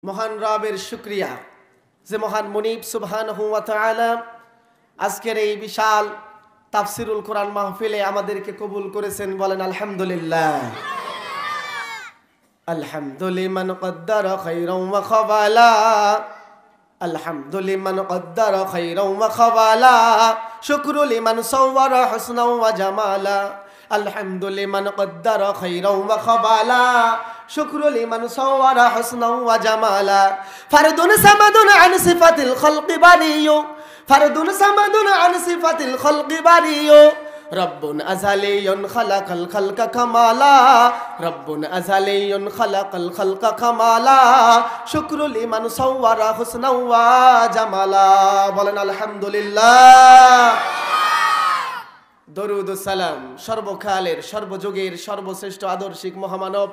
মহান রবের শুকরিয়া যে মহান মুনিব সুবহানাহু ওয়া তাআলা আজকের এই বিশাল তাফসিরুল কোরআন মাহফিলে আমাদেরকে কবুল করেছেন। বলেন আলহামদুলিল্লাহ। আলহামদুলিমান কদ্দারা খায়রান ওয়া খাবালা, আলহামদুলিমান কদ্দারা খায়রান ওয়া খাবালা, শুকরু লিমান সাওয়ারা হুসনান ওয়া জামালা, আলহামদুলিমান কদ্দারা খায়রান ওয়া খাবালা, শুকরু লিমান সাওয়ারা হুসনান ওয়া জামালা, ফারদুন সামাদুন আন সিফাতিল খালকি বারিয়ু, ফারদুন সামাদুন আন সিফাতিল খালকি বারিয়ু, রব্বুন আযালিয়ুন খালাকাল খালকা কামালা, রব্বুন আযালিয়ুন খালাকাল খালকা কামালা, শুকরু লিমান সাওয়ারা হুসনান ওয়া জামালা। বলেন আলহামদুলিল্লাহ। দরুদ ও সালাম সর্বকালের সর্বযুগের সর্বশ্রেষ্ঠ আদর্শিক মহামানব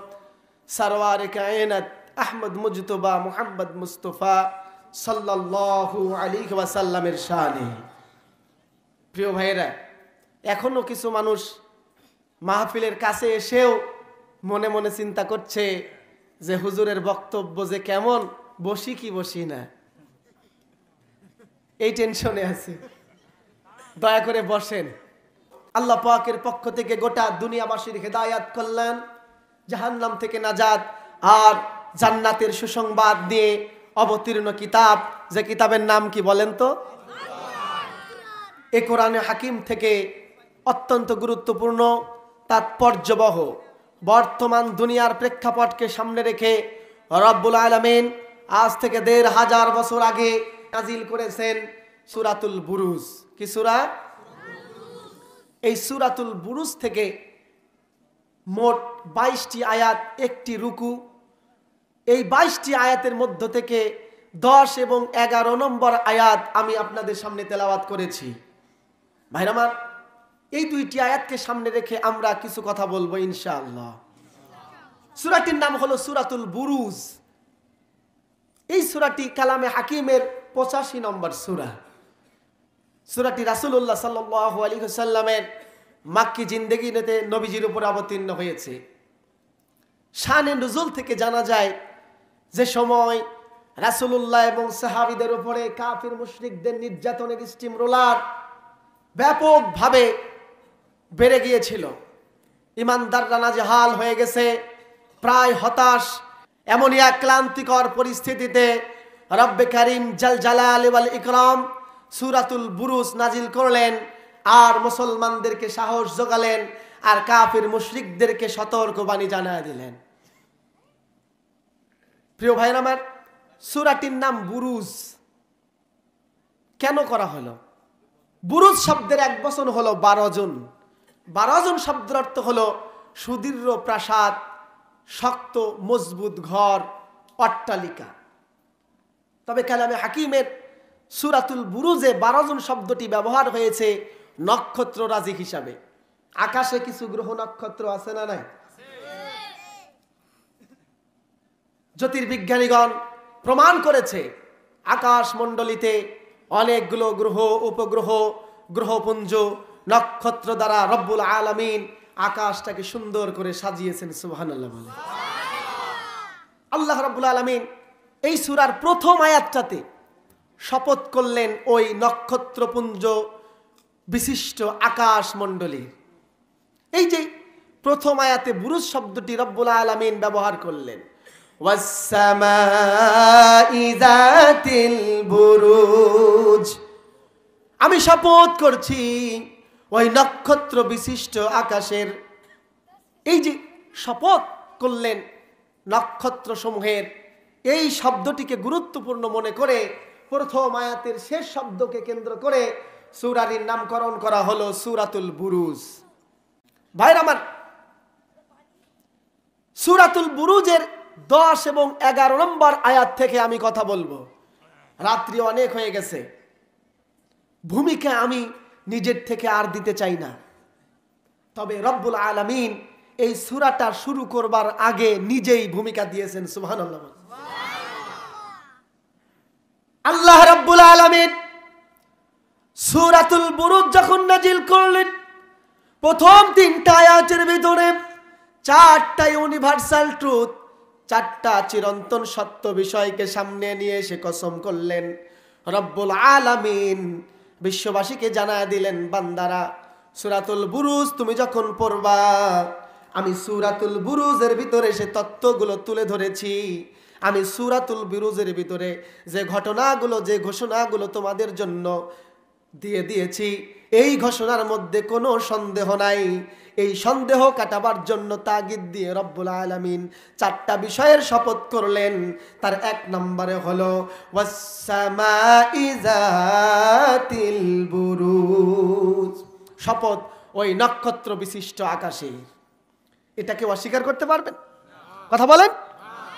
সরওয়ারে কায়নাত আহমদ মুজতবা মুহাম্মদ মুস্তাফা সাল্লাল্লাহু আলাইহি ওয়াসাল্লামের শানে। প্রিয় ভাইরা, এখনো কিছু মানুষ মাহফিলের কাছে এসেও মনে মনে চিন্তা করছে যে হুজুরের বক্তব্য যে কেমন, বসি কি বসি না, এই টেনশনে আছে। দয়া করে বসেন। আল্লাহ পাকের পক্ষ থেকে গোটা দুনিয়াবাসীর হেদায়াত কল্যাণ, জাহান্নাম থেকে নাজাত আর জান্নাতের সুসংবাদ দিয়ে অবতীর্ণ কিতাব, যে কিতাবের নাম কি বলেন তো? এই কোরআনে হাকিম থেকে অত্যন্ত গুরুত্বপূর্ণ তাৎপর্যবহ বর্তমান দুনিয়ার প্রেক্ষাপটকে সামনে রেখে রব্বুল আলামিন আজ থেকে ১৫০০ বছর আগে নাজিল করেছেন সূরাতুল বুরুজ। কি সূরা? এই সূরাতুল বুরুজ থেকে মোট ২২টি আয়াত, একটি রুকু। এই ২২টি আয়াতের মধ্য থেকে ১০ এবং ১১ নম্বর আয়াত আমি আপনাদের সামনে তেলাওয়াত করেছি। ভাইরা আমার, এই দুইটি আয়াতকে সামনে রেখে আমরা কিছু কথা বলবো ইনশাআল্লাহ। সূরাটির নাম হলো সূরাতুল বুরুজ। এই সূরাটি কালামে হাকিমের ৮৫ নম্বর সূরা। সূরাটি রাসূলুল্লাহ সাল্লাল্লাহু আলাইহি ওয়াসাল্লামের মাক্কি জিন্দেগিতে নবীজির উপর অবতীর্ণ হয়েছে। শানে নুজুল থেকে জানা যায় যে সময় রাসূলুল্লাহ এবং সাহাবীদের উপরে কাফির মুশরিকদের নির্যাতনের স্টিম রোলার ব্যাপকভাবে বেড়ে গিয়েছিল। ইমানদাররা নাজেহাল হয়ে গেছে, প্রায় হতাশ। এমনই এক ক্লান্তিকর পরিস্থিতিতে রব্বে কারীম জাল জালালি ওয়াল ইকরাম সূরাতুল বুরুজ নাজিল করলেন আর মুসলমানদেরকে সাহস জোগালেন আর কাফির মুশরিকদেরকে সতর্কবাণী জানিয়ে দিলেন। প্রিয় ভাইরা আমার, সূরাটির নাম বুরুজ কেন করা হলো? বুরুজ শব্দের এক বচন হলো ১২ জন। ১২ জন শব্দের অর্থ হলো সুদৃঢ় প্রাসাদ, শক্ত মজবুত ঘর, অট্টালিকা। তবে কালামে হাকিমের সূরাতুল বুরুজে ১২ জন শব্দটি ব্যবহার হয়েছে নক্ষত্র রাজি হিসাবে। আকাশে কিছু গ্রহ নক্ষত্র আছে না নাই? জ্যোতির্বিজ্ঞানীগণ প্রমাণ করেছে আকাশ মণ্ডলীতে অনেকগুলো গ্রহ, উপগ্রহ, গ্রহপুঞ্জ, নক্ষত্র দ্বারা রব্বুল আলামিন আকাশটাকে সুন্দর করে সাজিয়েছেন। সুবহানাল্লাহ বলে। আল্লাহ রব্বুল আলামিন এই সূরার প্রথম আয়াতটাতে শপথ করলেন ওই নক্ষত্রপুঞ্জ বিশিষ্ট আকাশ মণ্ডলীর। এই যে প্রথম আয়াতে বুরুজ শব্দটি রব্বুল আলামিন ব্যবহার করলেন, ওয়াস-সামাই যাতিল বুরুজ, আমি শপথ করছি ওই নক্ষত্র বিশিষ্ট আকাশের। এই যে শপথ করলেন নক্ষত্র সমূহের, এই শব্দটিকে গুরুত্বপূর্ণ মনে করে প্রথম আয়াতের শেষ শব্দকে কেন্দ্র করে সূরাটির নামকরণ করা হলো সূরাতুল বুরুজ। ভাইরা আমার, সূরাতুল বুরুজের ১০ এবং ১১ নম্বর আয়াত থেকে আমি কথা বলবো। রাত্রি অনেক হয়ে গেছে, ভূমিকা আমি নিজের থেকে আর দিতে চাই না। তবে রব্বুল আলামিন এই সূরাটা শুরু করবার আগে নিজেই ভূমিকা দিয়েছেন। সুবহানাল্লাহ। আল্লাহ রাব্বুল আলামিন সূরাতুল বুরুজ যখন নাজিল করলেন, প্রথম ৩টা আয়াতের ভিতরে ৪টা ইউনিভার্সাল ট্রুথ, চারটা চিরন্তন সত্য বিষয়কে সামনে নিয়ে এসে কসম করলেন। রব্বুল আলামিন বিশ্ববাসীকে জানায় দিলেন, বান্দারা সূরাতুল বুরুজ তুমি যখন পড়বা, আমি সূরাতুল বুরুজের ভিতরে সে তত্ত্বগুলো তুলে ধরেছি। আমি সূরাতুল বুরুজের ভিতরে যে ঘটনাগুলো, যে ঘোষণাগুলো তোমাদের জন্য দিয়ে দিয়েছি, এই ঘোষণার মধ্যে কোনো সন্দেহ নাই। এই সন্দেহ কাটাবার জন্য তাগিদ দিয়ে রব্বুল আলামিন চারটা বিষয়ের শপথ করলেন। তার এক নম্বরে হলো ওয়াসসামাই যাতিল বুরুজ, শপথ ওই নক্ষত্র বিশিষ্ট আকাশে। এটাকে অস্বীকার করতে পারবেন? কথা বলেন।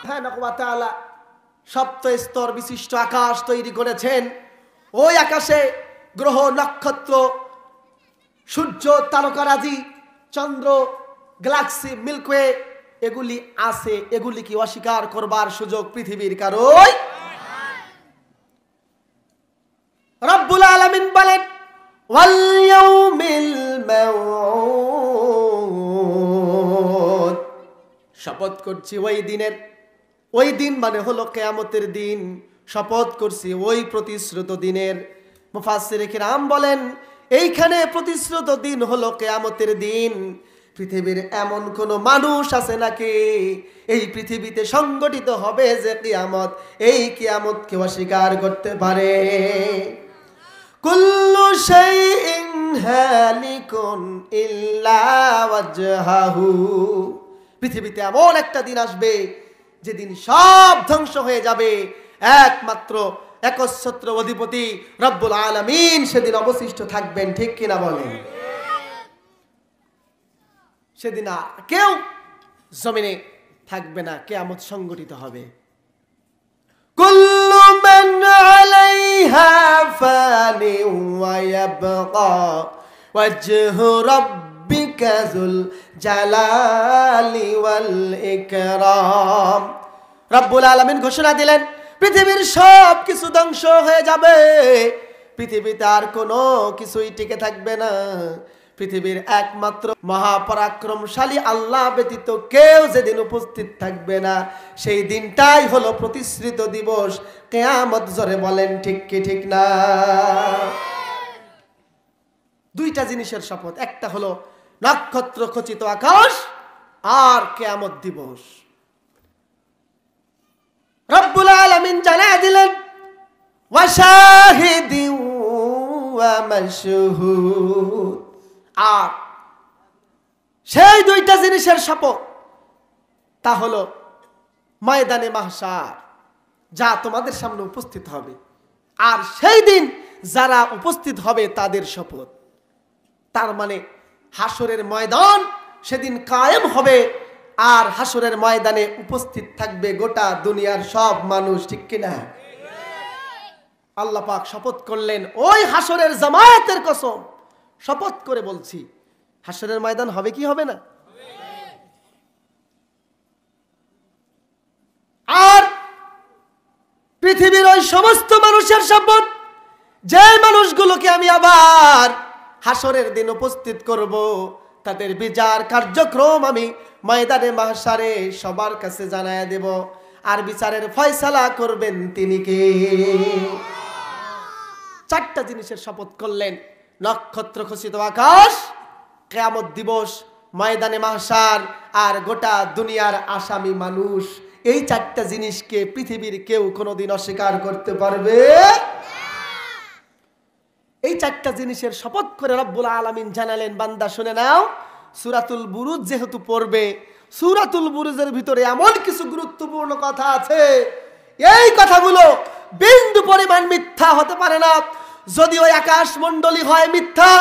হ্যাঁ, নকবা তাআলা সপ্ত স্তর বিশিষ্ট আকাশ তৈরি করেছেন। ওই আকাশে গ্রহ, নক্ষত্র, সূর্য, তারকারাজি, চন্দ্র, গ্যালাক্সি, মিল্কওয়ে এগুলি আছে। এগুলি কি অস্বীকার করবার সুযোগ পৃথিবীর কারোই? রব্বুল আলামিন বলেন ওয়াল ইয়াউমিল মাউউদ, শপথ করছি ওই দিনের। ওই দিন মানে হলো কিয়ামতের দিন। শপথ করছি ওই প্রতিশ্রুত দিনের। মুফাসসিরে কিরাম বলেন এইখানে প্রতিশ্রুত দিন হলো কিয়ামতের দিন। পৃথিবীর এমন কোন মানুষ আছে নাকি এই পৃথিবীতে সংগঠিত হবে যে কিয়ামত, এই কিয়ামতকে অস্বীকার করতে পারে? কুল্লু শাইইন হালিকুন ইল্লা ওয়াজহাহু, পৃথিবীতে এমন একটা দিন আসবে যেদিন সব ধ্বংস হয়ে যাবে, একমাত্র একচ্ছত্র অধিপতি রব্বুল আলামিন সেদিন অবশিষ্ট থাকবেন। ঠিক কিনা বলেন? সেদিন আর কেউ জমিনে থাকবে না, কিয়ামত সংগঠিত হবে। কুল্লু মান আলাইহা ফানি ওয়া ইয়াবকা ওয়াজহু রাব্বিকা যুল জালালি ওয়াল ইকরাম। রব্বুল আলামিন ঘোষণা দিলেন পৃথিবীর সব কিছু ধ্বংস হয়ে যাবে, পৃথিবীতে আর কোনো কিছুই টিকে থাকবে না। পৃথিবীর একমাত্র মহাপরাক্রমশালী আল্লাহ ব্যতীত কেউ যেদিন উপস্থিত থাকবে না, সেই দিনটাই হলো প্রতিশ্রুত দিবস কিয়ামত। জোরে বলেন ঠিক কি ঠিক না? দুইটা জিনিসের শপথ, একটা হলো নক্ষত্র খচিত আকাশ, আর কিয়ামত দিবস। রব্বুল আলামিন জানায় দিলেন ওয়া শাহিদিন ওয়া মাশহুদ, আর সেই দুইটা জিনিসের শপথ, তা হলো ময়দানে মাহশার, যা তোমাদের সামনে উপস্থিত হবে, আর সেই দিন যারা উপস্থিত হবে তাদের শপথ। তার মানে হাসরের ময়দান সেদিন কায়েম হবে, আর হাসরের ময়দানে উপস্থিত থাকবে গোটা দুনিয়ার সব মানুষ। ঠিক কিনা? আল্লাহ পাক শপথ করলেন ওই হাসরের জামায়াতের কসম শপথ করে বলছি, হাসরের ময়দান হবে কি হবে না? আর পৃথিবীর ওই সমস্ত মানুষের শপথ, যে মানুষগুলোকে আমি আবার হাসরের দিন উপস্থিত করব, তাদের বিচার কার্যক্রম আমি ময়দানে মাহশারে সবার কাছে জানায় দেব। আর বিচারের ফয়সালা করবেন তিনি কে? চারটা জিনিসের শপথ করলেন, নক্ষত্র খচিত আকাশ, কিয়ামত দিবস, ময়দানে মাহশার, আর গোটা দুনিয়ার আসামি মানুষ। এই চারটা জিনিসকে পৃথিবীর কেউ কোনোদিন অস্বীকার করতে পারবে? এই চারটা জিনিসের শপথ করে রব্বুল আলামিন জানালেন, বান্দা শুনে নাও, সূরাতুল বুরুজ যেহেতু পড়বে, সূরাতুল বুরুজের ভিতরে এমন কিছু গুরুত্বপূর্ণ কথা আছে, এই কথাগুলো বিন্দু পরিমাণ মিথ্যা হতে পারে না। যদি ওই আকাশমণ্ডলী হয় মিথ্যা,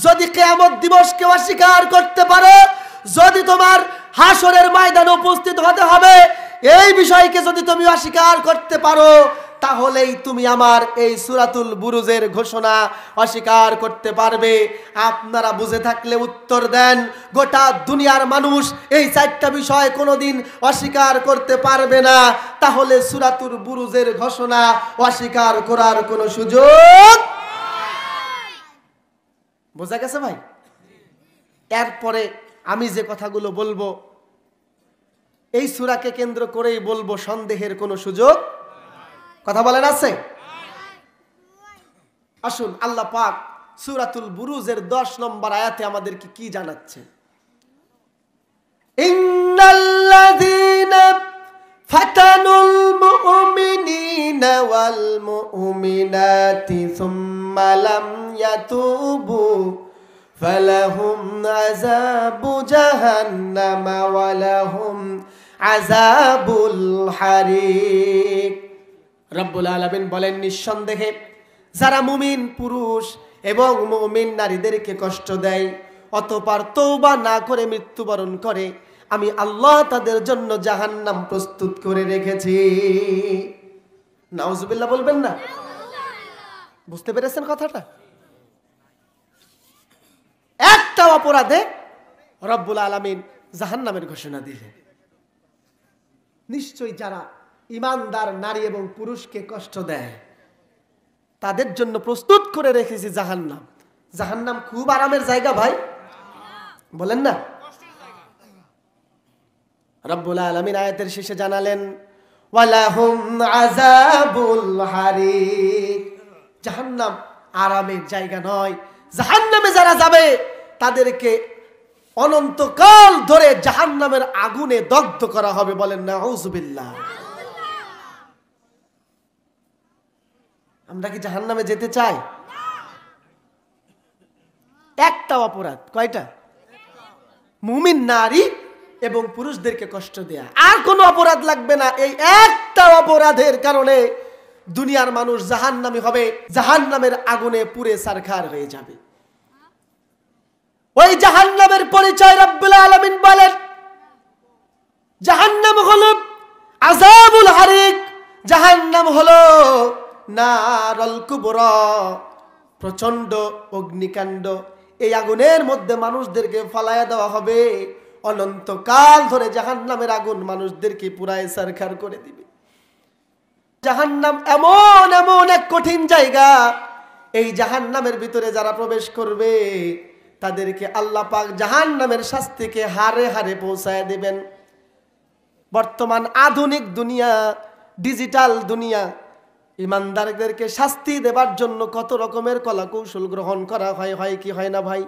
যদি কিয়ামত দিবসকে অস্বীকার করতে পারো, যদি তোমার হাসরের ময়দানে উপস্থিত হতে হবে এই বিষয়কে যদি তুমি অস্বীকার করতে পারো, তাহলেই তুমি আমার এই সূরাতুল বুরুজের ঘোষণা অস্বীকার করতে পারবে। আপনারা বুঝে থাকলে উত্তর দেন, গোটা দুনিয়ার মানুষ এই চারটা বিষয় কোনোদিন অস্বীকার করতে পারবে না, তাহলে সূরাতুল বুরুজের ঘোষণা অস্বীকার করার কোনো সুযোগ। বোঝা গেছে ভাই? এরপরে আমি যে কথাগুলো বলবো এই সূরাকে কেন্দ্র করেই বলবো, সন্দেহের কোনো সুযোগ, কথা বলেন, আছে? আসুন আল্লাহ পাক সূরাতুল বুরুজের 10 নম্বর আয়াতে আমাদেরকে কি জানাচ্ছে? ইন্নাল্লাযীনা ফাতানুল মুমিনিনা ওয়াল মুমিনাতি সুম্মা লাম ইয়াতুবু ফালাহুম আযাবু জাহান্নাম ওয়া লাহুম আযাবুল হারিক। রব্বুল আলামিন বলেন, নিঃসন্দেহে যারা মুমিন পুরুষ এবং মুমিন নারীদেরকে কষ্ট দেয় অতঃপর তওবা না করে মৃত্যুবরণ করে, আমি আল্লাহ তাদের জন্য জাহান্নাম প্রস্তুত করে রেখেছি। নাউজুবিল্লাহ বলবেন না? বুঝতে পেরেছেন কথাটা? একটা অপরাধে রব্বুল আলামিন জাহান্নামের ঘোষণা দিলেন। নিশ্চয়ই যারা ঈমানদার নারী এবং পুরুষকে কষ্ট দেয় তাদের জন্য প্রস্তুত করে রেখেছি জাহান্নাম। জাহান্নাম খুব আরামের জায়গা ভাই, বলেন না? রব্বুল আলামিন আয়াতের শেষে জানালেন, ওয়ালাহুম আযাবুল হারিক। জাহান্নাম আরামের জায়গা নয়। জাহান্নামে যারা যাবে তাদেরকে অনন্তকাল ধরে জাহান্নামের আগুনে দগ্ধ করা হবে। বলেন নাউজুবিল্লাহ। আমরা কি জাহান্নামে যেতে চাই? একটা অপরাধ, কয়টা? মুমিন নারী এবং পুরুষদেরকে কষ্ট দেয়া, আর কোনো অপরাধ লাগবে না। এই একটা অপরাধের কারণে দুনিয়ার মানুষ জাহান্নামী হবে, জাহান্নামের আগুনে পুড়ে ছারখার হয়ে যাবে। ওই জাহান্নামের পরিচয় রব্বুল আলামিন বলেন, জাহান্নাম হলো আযাবুল হারিক। জাহান্নাম হলো নারুল কুবরা, প্রচন্ড অগ্নিকাণ্ড। এই আগুনের মধ্যে মানুষদেরকে ফালায়া দেওয়া হবে। অনন্তকাল ধরে জাহান্নামের আগুন মানুষদেরকে পুরায় ছারখার করে দিবে। জাহান্নাম এমন এমন এক কঠিন জায়গা, এই জাহান্নামের ভিতরে যারা প্রবেশ করবে তাদেরকে আল্লাহ পাক জাহান্নামের শাস্তিকে হারে হারে পৌঁছায় দিবেন। বর্তমান আধুনিক দুনিয়া, ডিজিটাল দুনিয়া, ইমানদারদেরকে শাস্তি দেবার জন্য কত রকমের কলা কৌশল গ্রহণ করা হয়, হয় কি হয় না ভাই?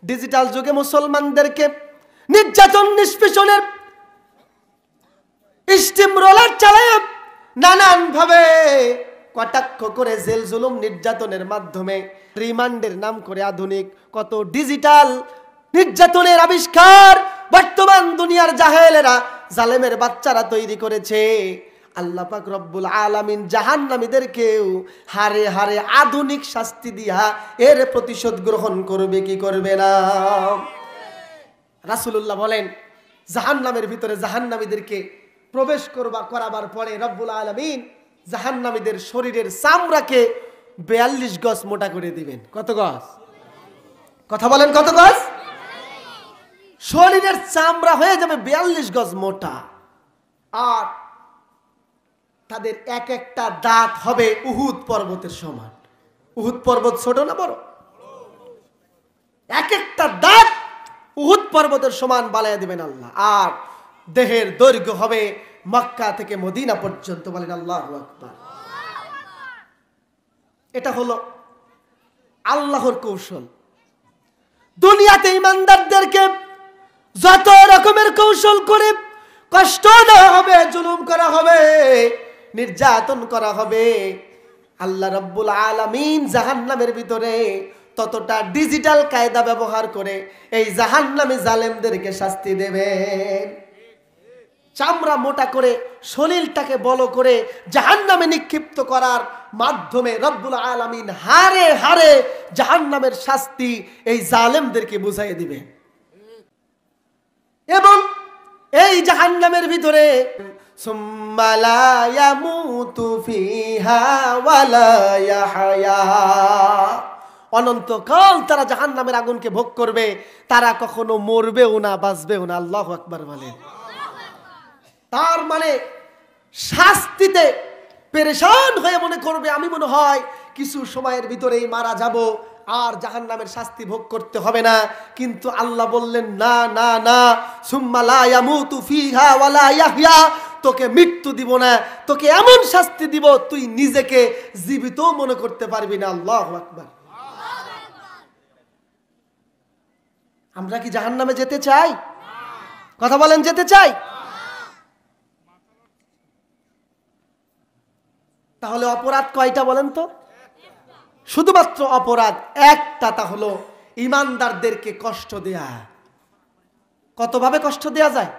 ডিজিটাল যুগে মুসলমানদেরকে নির্যাতন নিষ্পেষণের স্টিম রোলার চালায় নানান ভাবে কটাক্ষ করে জেল জুলুম নির্যাতনের মাধ্যমে রিমান্ডের নাম করে আধুনিক কত ডিজিটাল নির্যাতনের আবিষ্কার বর্তমান দুনিয়ার জাহেলেরা, জালেমের বাচ্চারা তৈরি করেছে। আল্লাহ পাক রব্বুল আলামিন জাহান্নামীদেরকেও হারে হারে আধুনিক শাস্তি দিয়া এর প্রতিশোধ গ্রহণ করবে কি করবে না? রাসূলুল্লাহ বলেন, জাহান্নামের ভিতরে জাহান্নামীদেরকে প্রবেশ করাবার পরে রব্বুল আলামিন জাহান্নামীদের শরীরের চামড়াকে 42 গজ মোটা করে দিবেন। কত গজ? কথা বলেন, কত গজ? শরীরের চামড়া হয়ে যাবে 42 গজ মোটা। আর তাদের এক একটা দাঁত হবে উহুদ পর্বতের সমান। উহুদ পর্বত ছোট না বড়? এক একটা দাঁত উহুদ পর্বতের সমান বানায় দিবেন আল্লাহ। আর দেহের দৈর্ঘ্য হবে মক্কা থেকে মদিনা পর্যন্ত। বলেন আল্লাহু আকবার। এটা হলো আল্লাহর কৌশল। দুনিয়াতে ইমানদারদেরকে যত রকমের কৌশল করে কষ্ট দেওয়া হবে, জুলুম করা হবে, নির্যাতন করা হবে, আল্লাহ রাব্বুল আলামিন জাহান্নামের ভিতরে ততটা ডিজিটাল কায়দা ব্যবহার করে এই জাহান্নামী জালেমদেরকে শাস্তি দেবেন। চামড়া মোটা করে শরীরটাকে বলো করে জাহান্নামে নিক্ষিপ্ত করার মাধ্যমে রব্বুল আলামিন হারে হারে জাহান্নামের শাস্তি এই জালেমদেরকে বুঝাই দিবে। এবং এই জাহান্নামের ভিতরে সুম্মা লা ইয়ামুতু ফিহা ওয়া লা ইয়াহয়া, অনন্তকাল তারা জাহান্নামের আগুনকে ভোগ করবে, তারা কখনো মরবেও না, বাঁচবেও না। আল্লাহু আকবার বলেন। তার মানে শাস্তিতে পেরেশান হয়ে মনে করবে আমি মনে হয় কিছু সময়ের ভিতরেই মারা যাব, আর জাহান্নামের শাস্তি ভোগ করতে হবে না। কিন্তু আল্লাহ বললেন না না না, সুম্মা লা ইয়ামুতু ফিহা ওয়া লা ইয়াহইয়া, তোকে মৃত্যু দিব না, তোকে এমন শাস্তি দিব তুই নিজেকে জীবিত মনে করতে পারবি না। আল্লাহু আকবার। আমরা কি জাহান্নামে যেতে চাই? কথা বলেন, যেতে চাই? তাহলে অপরাধ কয়টা বলেন তো? শুধুমাত্র অপরাধ একটা, তা হলো ঈমানদারদেরকে কষ্ট দেয়া। কতভাবে কষ্ট দেয়া যায়?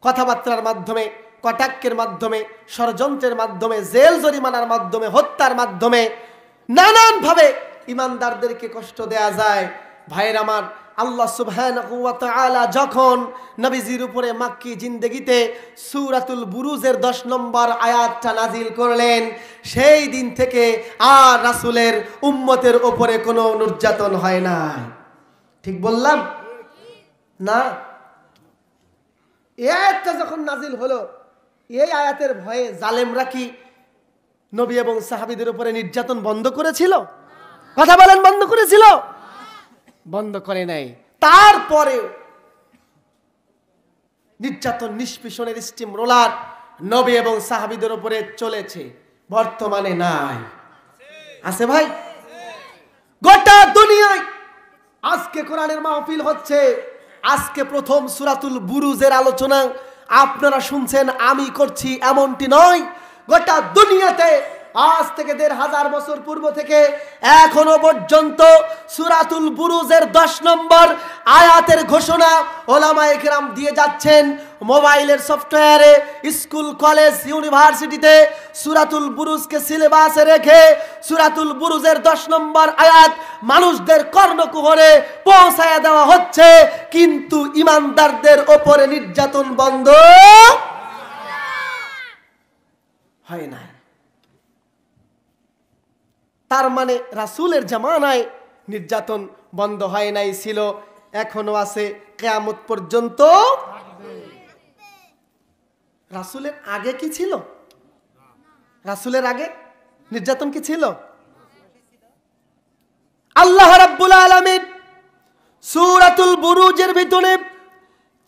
কথাবার্তার মাধ্যমে, কটাক্ষের মাধ্যমে, ষড়যন্ত্রের মাধ্যমে, জেল জরিমানার মাধ্যমে, হত্যার মাধ্যমে, নানানভাবে ঈমানদারদেরকে কষ্ট দেয়া যায়। ভাইয়ের আমার, আল্লাহ সুবহানাহু ওয়া তাআলা যখন নবীজির উপরে মাক্কি জিন্দেগিতে সূরাতুল বুরুজের 10 নম্বর আয়াতটা নাজিল করলেন, সেই দিন থেকে আর রাসূলের উম্মতের উপরে কোনো নির্যাতন হয় না। ঠিক বললাম না? এই আয়াতটা যখন নাজিল হলো, এই আয়াতের ভয়ে জালেমরা কি নবী এবং সাহাবীদের উপরে নির্যাতন বন্ধ করেছিল? কথা বলেন, বন্ধ করেছিল? বন্ধ করে নাই। তারপরে নির্যাতন নিষ্পেষণের স্টিম রোলার নবী এবং সাহাবীদের উপরে চলেছে, বর্তমানে নাই। আছে ভাই? গোটা দুনিয়ায় আজকে কোরআনের মাহফিল হচ্ছে, আজকে প্রথম সূরাতুল বুরুজের আলোচনা আপনারা শুনছেন, আমি করছি এমনটি নয়। গোটা দুনিয়াতে আজ থেকে ১৫০০ বছর পূর্ব থেকে এখনো পর্যন্ত সূরাতুল বুরুজের 10 নম্বর আয়াতের ঘোষণা ওলামায়ে কেরাম দিয়ে যাচ্ছেন। মোবাইলের সফটওয়্যারে, স্কুল, কলেজ, ইউনিভার্সিটিতে সূরাতুল বুরুজকে সিলেবাসে রেখে সূরাতুল বুরুজের 10 নম্বর আয়াত মানুষদের কর্ণকুহরে পৌঁছায় দেওয়া হচ্ছে, কিন্তু ঈমানদারদের উপরে নির্যাতন বন্ধ হয় না। তার মানে রাসূলের জামানায় নির্যাতন বন্ধ হয় নাই, ছিল, এখনো আছে, কিয়ামত পর্যন্ত। রাসূলের আগে কি ছিল? রাসূলের আগে নির্যাতন কি ছিল? আল্লাহ রাব্বুল আলামিন সূরাতুল বুরুজের ভিতরে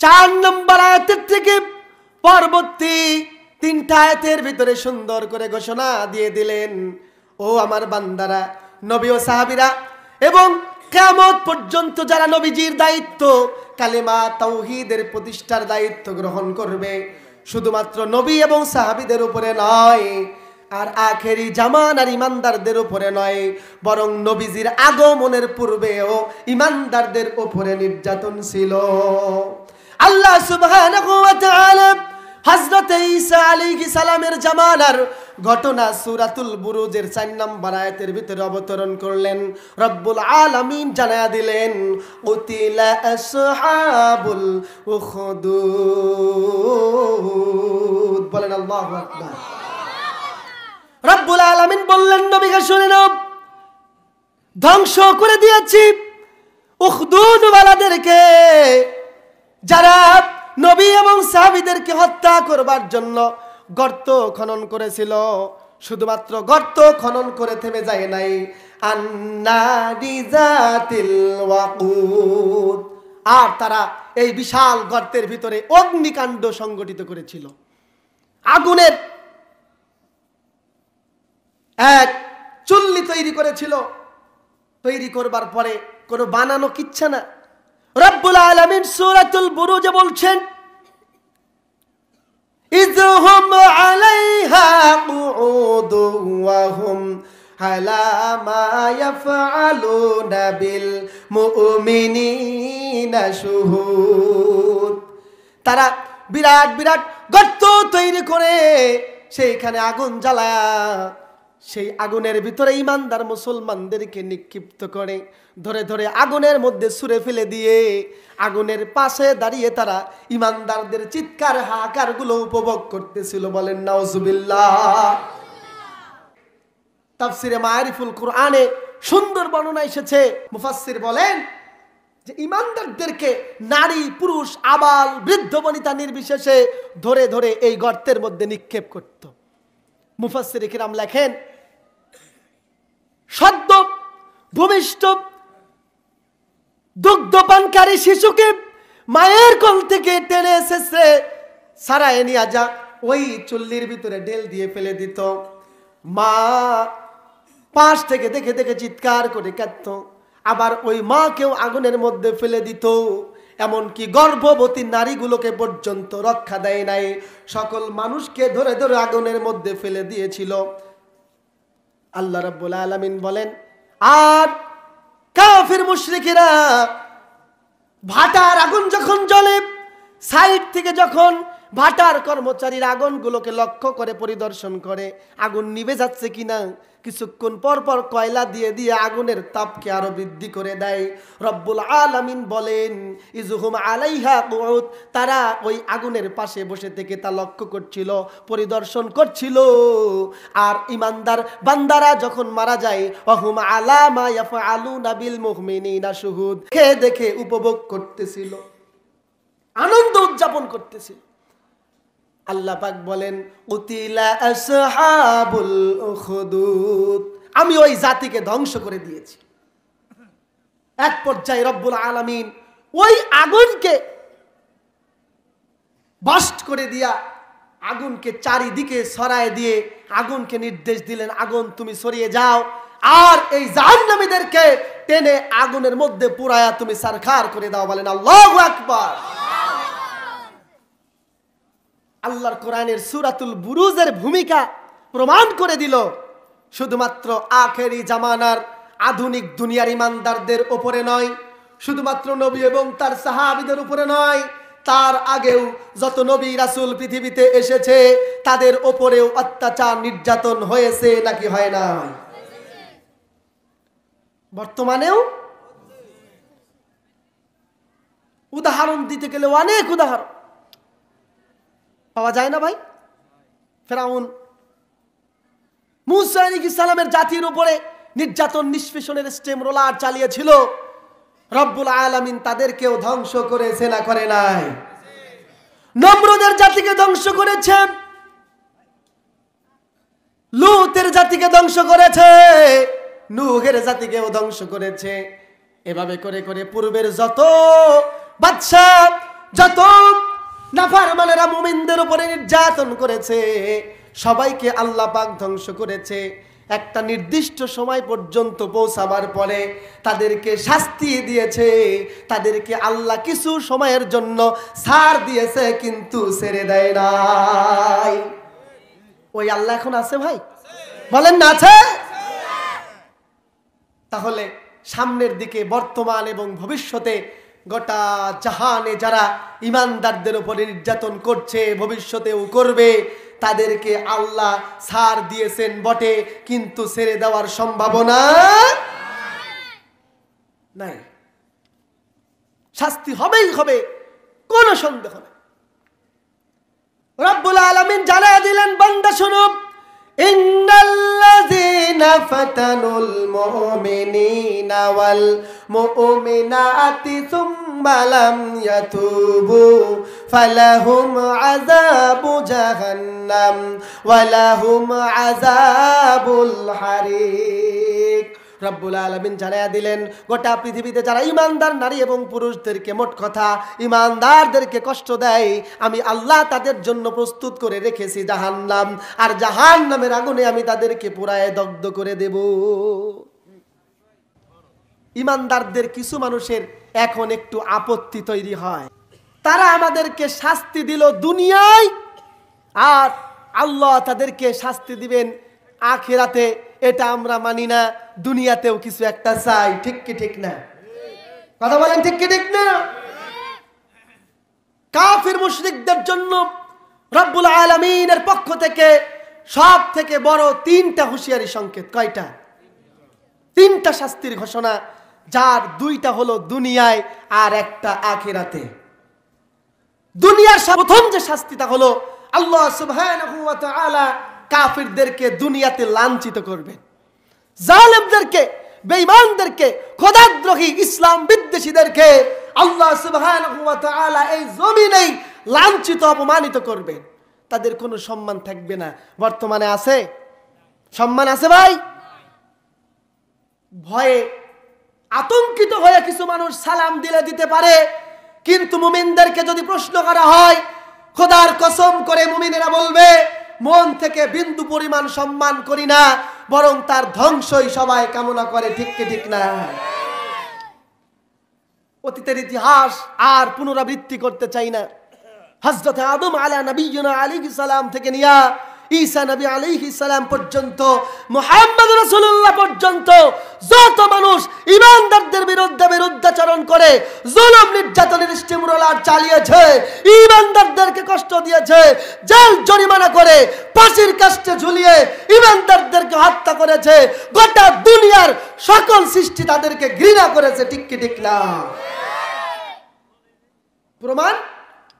4 নম্বর আয়াতের থেকে পরবর্তী 3টা আয়াতের ভিতরে সুন্দর করে ঘোষণা দিয়ে দিলেন, ও আমার বান্দারা, নবী ও সাহাবীরা এবং কিয়ামত পর্যন্ত যারা নবীজির দায়িত্ব কালেমা তাওহীদের প্রতিষ্ঠার দায়িত্ব গ্রহণ করবে, শুধুমাত্র নবী এবং সাহাবীদের উপরে নয়, আর আখেরি জামানার ঈমানদারদের উপরে নয়, বরং নবীজির আগমনের পূর্বেও ঈমানদারদের উপরে নির্যাতন ছিল। আল্লাহ সুবহানাহু ওয়া তাআলা হযরত ঈসা আলাইহিস সালামের জামানার ঘটনা সূরাতুল বুরুজের 4 নম্বর আয়াতের ভিতরে অবতরণ করলেন। রব্বুল আলামিন জানায়া দিলেন, উতিলা আসহাবুল উখদুদ। বলেন আল্লাহু আকবার। রব্বুল আলামিন বললেন, নবীকে শুনে নাও, ধ্বংস করে দিয়েছি উখদুদ ওয়ালাদেরকে, যারা নবী এবং সাহাবীদেরকে হত্যা করবার জন্য গর্ত খনন করেছিল। শুধুমাত্র গর্ত খনন করে থেমে যায় নাই, আন্নারি যাতিল ওয়াকুদ, আর তারা এই বিশাল গর্তের ভিতরে অগ্নিকাণ্ড সংগঠিত করেছিল। আগুনের এক চুল্লি তৈরি করেছিল। তৈরি করবার পরে কোনো বানানো কিচ্ছা না। রব্বুল আলামিন সূরাতুল বুরুজে বলছেন, ইযহুম আলাইহা কুউদুন ওয়া হুম আলা মা ইয়াফআলুনা বিল মুমিনিনা শুহুদ। তারা বিরাট বিরাট গর্ত তৈরি করে সেইখানে আগুন জ্বালায়া সেই আগুনের ভিতরে ঈমানদার মুসলমানদেরকে নিক্ষিপ্ত করে ধরে ধরে আগুনের মধ্যে ছুঁড়ে ফেলে দিয়ে আগুনের পাশে দাঁড়িয়ে তারা ঈমানদারদের চিৎকার হাহাকার গুলো উপভোগ করতেছিল। বলেন নাউজুবিল্লাহ। তাফসিরে মারিফুল কুরআনে সুন্দর বর্ণনা এসেছে। মুফাসসির বলেন যে ঈমানদারদেরকে নারী পুরুষ আবাল বৃদ্ধ বনিতা নির্বিশেষে ধরে ধরে এই গর্তের মধ্যে নিক্ষেপ করত। মুফাসসির কিরাম লেখেন, সদ্য ভূমিষ্ঠ দুগ্ধপানকারী শিশুকে মায়ের কোল থেকে টেনে এসেছে, সারায় নিয়ে যা ওই চুল্লির ভিতরে ঢেল দিয়ে ফেলে দিত। মা পাশ থেকে দেখে দেখে চিৎকার করে কাঁদত। আবার ওই মাকেও আগুনের মধ্যে ফেলে দিত। এমনকি গর্ভবতী নারীগুলোকে পর্যন্ত রক্ষা দেয় নাই, সকল মানুষকে ধরে ধরে আগুনের মধ্যে ফেলে দিয়েছিল। আল্লাহ রাব্বুল আলামিন বলেন, আর কাফির মুশরিকেরা ভাটার আগুন যখন জ্বলে, সাইড থেকে যখন ভাটার কর্মচারীরা আগুনগুলোকে লক্ষ্য করে পরিদর্শন করে আগুন নিভে যাচ্ছে কিনা, কিছুক্ষণ পর পর কয়লা দিয়ে দিয়ে আগুনের তাপকে আরো বৃদ্ধি করে দেয়। রব্বুল আলামিন বলেন, ইজহুম আলাইহা কুউদ, তারা ওই আগুনের পাশে বসে থেকে তা লক্ষ্য করছিল, পরিদর্শন করছিল। আর ইমানদার বান্দারা যখন মারা যায়, ওয়াহুম আলা মা ইয়াফআলুনা বিল মুমিনিনা শুহুদ, দেখে দেখে উপভোগ করতেছিল, আনন্দ উদযাপন করতেছিল। আল্লাহ পাক বলেন, উতিলা আসহাবুল উখদুদ, আমি ওই জাতিকে ধ্বংস করে দিয়েছি। এক পর্যায়ে রব্বুল আলামিন ওই আগুনকে বাস্ট করে দিয়া আগুনকে চারিদিকে ছড়ায় দিয়ে আগুনকে নির্দেশ দিলেন, আগুন তুমি সরিয়ে যাও, আর এই জাহান্নামীদেরকে টেনে আগুনের মধ্যে পুরায়া তুমি সারখার করে দাও। বলেন আল্লাহু আকবার। আল্লাহর কোরআনের সূরাতুল বুরুজের ভূমিকা প্রমাণ করে দিল, শুধুমাত্র আখেরি জামানার আধুনিক দুনিয়ার ইমানদারদের উপরে নয়, শুধুমাত্র নবী এবং তার সাহাবীদের উপরে নয়, তার আগেও যত নবী রাসূল পৃথিবীতে এসেছে তাদের উপরেও অত্যাচার নির্যাতন হয়েছে নাকি হয় না? বর্তমানেও উদাহরণ দিতে গেলে অনেক উদাহরণ পাওয়া যায় না ভাই। ফেরাউন মূসা আলাইহিস সালামের জাতির উপরে নির্যাতন নিষ্পেষণের স্টেম রোলার চালিয়েছিল, রব্বুল আলামিন তাদেরকেও ধ্বংস করেছে না করে নাই? নমরুদের জাতিকে ধ্বংস করেছে, লূতের জাতিকে ধ্বংস করেছে, নূহের জাতিকেও ধ্বংস করেছে। এভাবে করে করে পূর্বের যত বাদশা, যত নাফরমানেরা মুমিনদের উপরে নির্যাতন করেছে, সবাইকে আল্লাহ পাক ধ্বংস করেছে। একটা নির্দিষ্ট সময় পর্যন্ত পৌঁছাবার পরে তাদেরকে শাস্তি দিয়েছে, তাদেরকে আল্লাহ কিছু সময়ের জন্য ছাড় দিয়েছে, কিন্তু ছেড়ে দেয় নাই। ওই আল্লাহ এখন আছে ভাই? বলেন না আছে? তাহলে সামনের দিকে বর্তমান এবং ভবিষ্যতে গোটা জাহানে যারা ইমানদারদের উপরে নির্যাতন করছে, ভবিষ্যতেও করবে, তাদেরকে আল্লাহ ছাড় দিয়েছেন বটে, কিন্তু ছেড়ে দেওয়ার সম্ভাবনা নাই। শাস্তি হবেই হবে, কোনো সন্দেহ নেই। রব্বুল আলামিন জানায়া দিলেন, বান্দা শোনো, ইন্নাল্লাযীনা ফাতানুল মুমিনিনা ওয়াল মুমিনাতি সুম্মা লাম ইয়াতুবু ফালাহুম আযাবু জাহান্নাম ওয়া লাহুম আযাবুল হারিক। রব্বুল আলামিন জানায়া দিলেন, গোটা পৃথিবীতে যারা ইমানদার নারী এবং পুরুষদেরকে, মোট কথা ইমানদারদেরকে কষ্ট দেয়, আমি আল্লাহ তাদের জন্য প্রস্তুত করে রেখেছি জাহান্নাম, আর জাহান্নামের আগুনে আমি তাদেরকে পুরায় দগ্ধ করে দেব। ইমানদারদের কিছু মানুষের এখন একটু আপত্তি তৈরি হয়, তারা আমাদেরকে শাস্তি দিল দুনিয়ায়, আর আল্লাহ তাদেরকে শাস্তি দিবেন আখিরাতে, এটা আমরা মানি না, দুনিয়াতেও কিছু একটা চাই। ঠিক কি ঠিক না? কথা বলেন ঠিক কি ঠিক না? কাফির মুশরিকদের জন্য রব্বুল আলামিনের পক্ষ থেকে সব থেকে বড় তিনটা হুঁশিয়ারি সংকেত। কয়টা? তিনটা শাস্তির ঘোষণা, যার দুইটা হলো দুনিয়ায় আর একটা আখিরাতে। দুনিয়ার প্রথম যে শাস্তিটা হলো, আল্লাহ সুবহানাহু ওয়া তাআলা কাফিরদেরকে দুনিয়াতে লাঞ্ছিত করবেন, জালেমদেরকে, বেঈমানদেরকে, খোদাদ্রোহী ইসলাম বিদ্বেষীদেরকে আল্লাহ সুবহানাহু ওয়া তাআলা এই জমিনেই লাঞ্ছিত অপমানিত করবেন। তাদের কোনো সম্মান থাকবে না। বর্তমানে আছে সম্মান? আছে ভাই? ভয়ে আতঙ্কিত হয়ে কিছু মানুষ সালাম দিতে পারে, কিন্তু মুমিনদেরকে যদি প্রশ্ন করা হয়, খোদার কসম করে মুমিনেরা বলবে মন থেকে বিন্দু পরিমাণ সম্মান করি না, বরং তার ধ্বংসই সবাই কামনা করে। ঠিক কি ঠিক না? অতীতের ইতিহাস আর পুনরাবৃত্তি করতে চাই না। হযরত আদম আলাইহিস সালাম থেকে নিয়া ঈসা নবী আলাইহিস সালাম পর্যন্ত, মুহাম্মদ রাসূলুল্লাহ পর্যন্ত যত মানুষ ঈমানদারদের বিরুদ্ধে বিরুদ্ধাচরণ করে জুলুম নির্যাতনের স্টিমরোলার চালিয়েছে, ঈমানদারদেরকে কষ্ট দিয়েছে, জেল জরিমানা করে ফাঁসির কাস্টে ঝুলিয়ে ঈমানদারদেরকে হত্যা করেছে, গোটা দুনিয়ার সকল সৃষ্টি তাদেরকে ঘৃণা করেছে। ঠিক কি ঠিক না?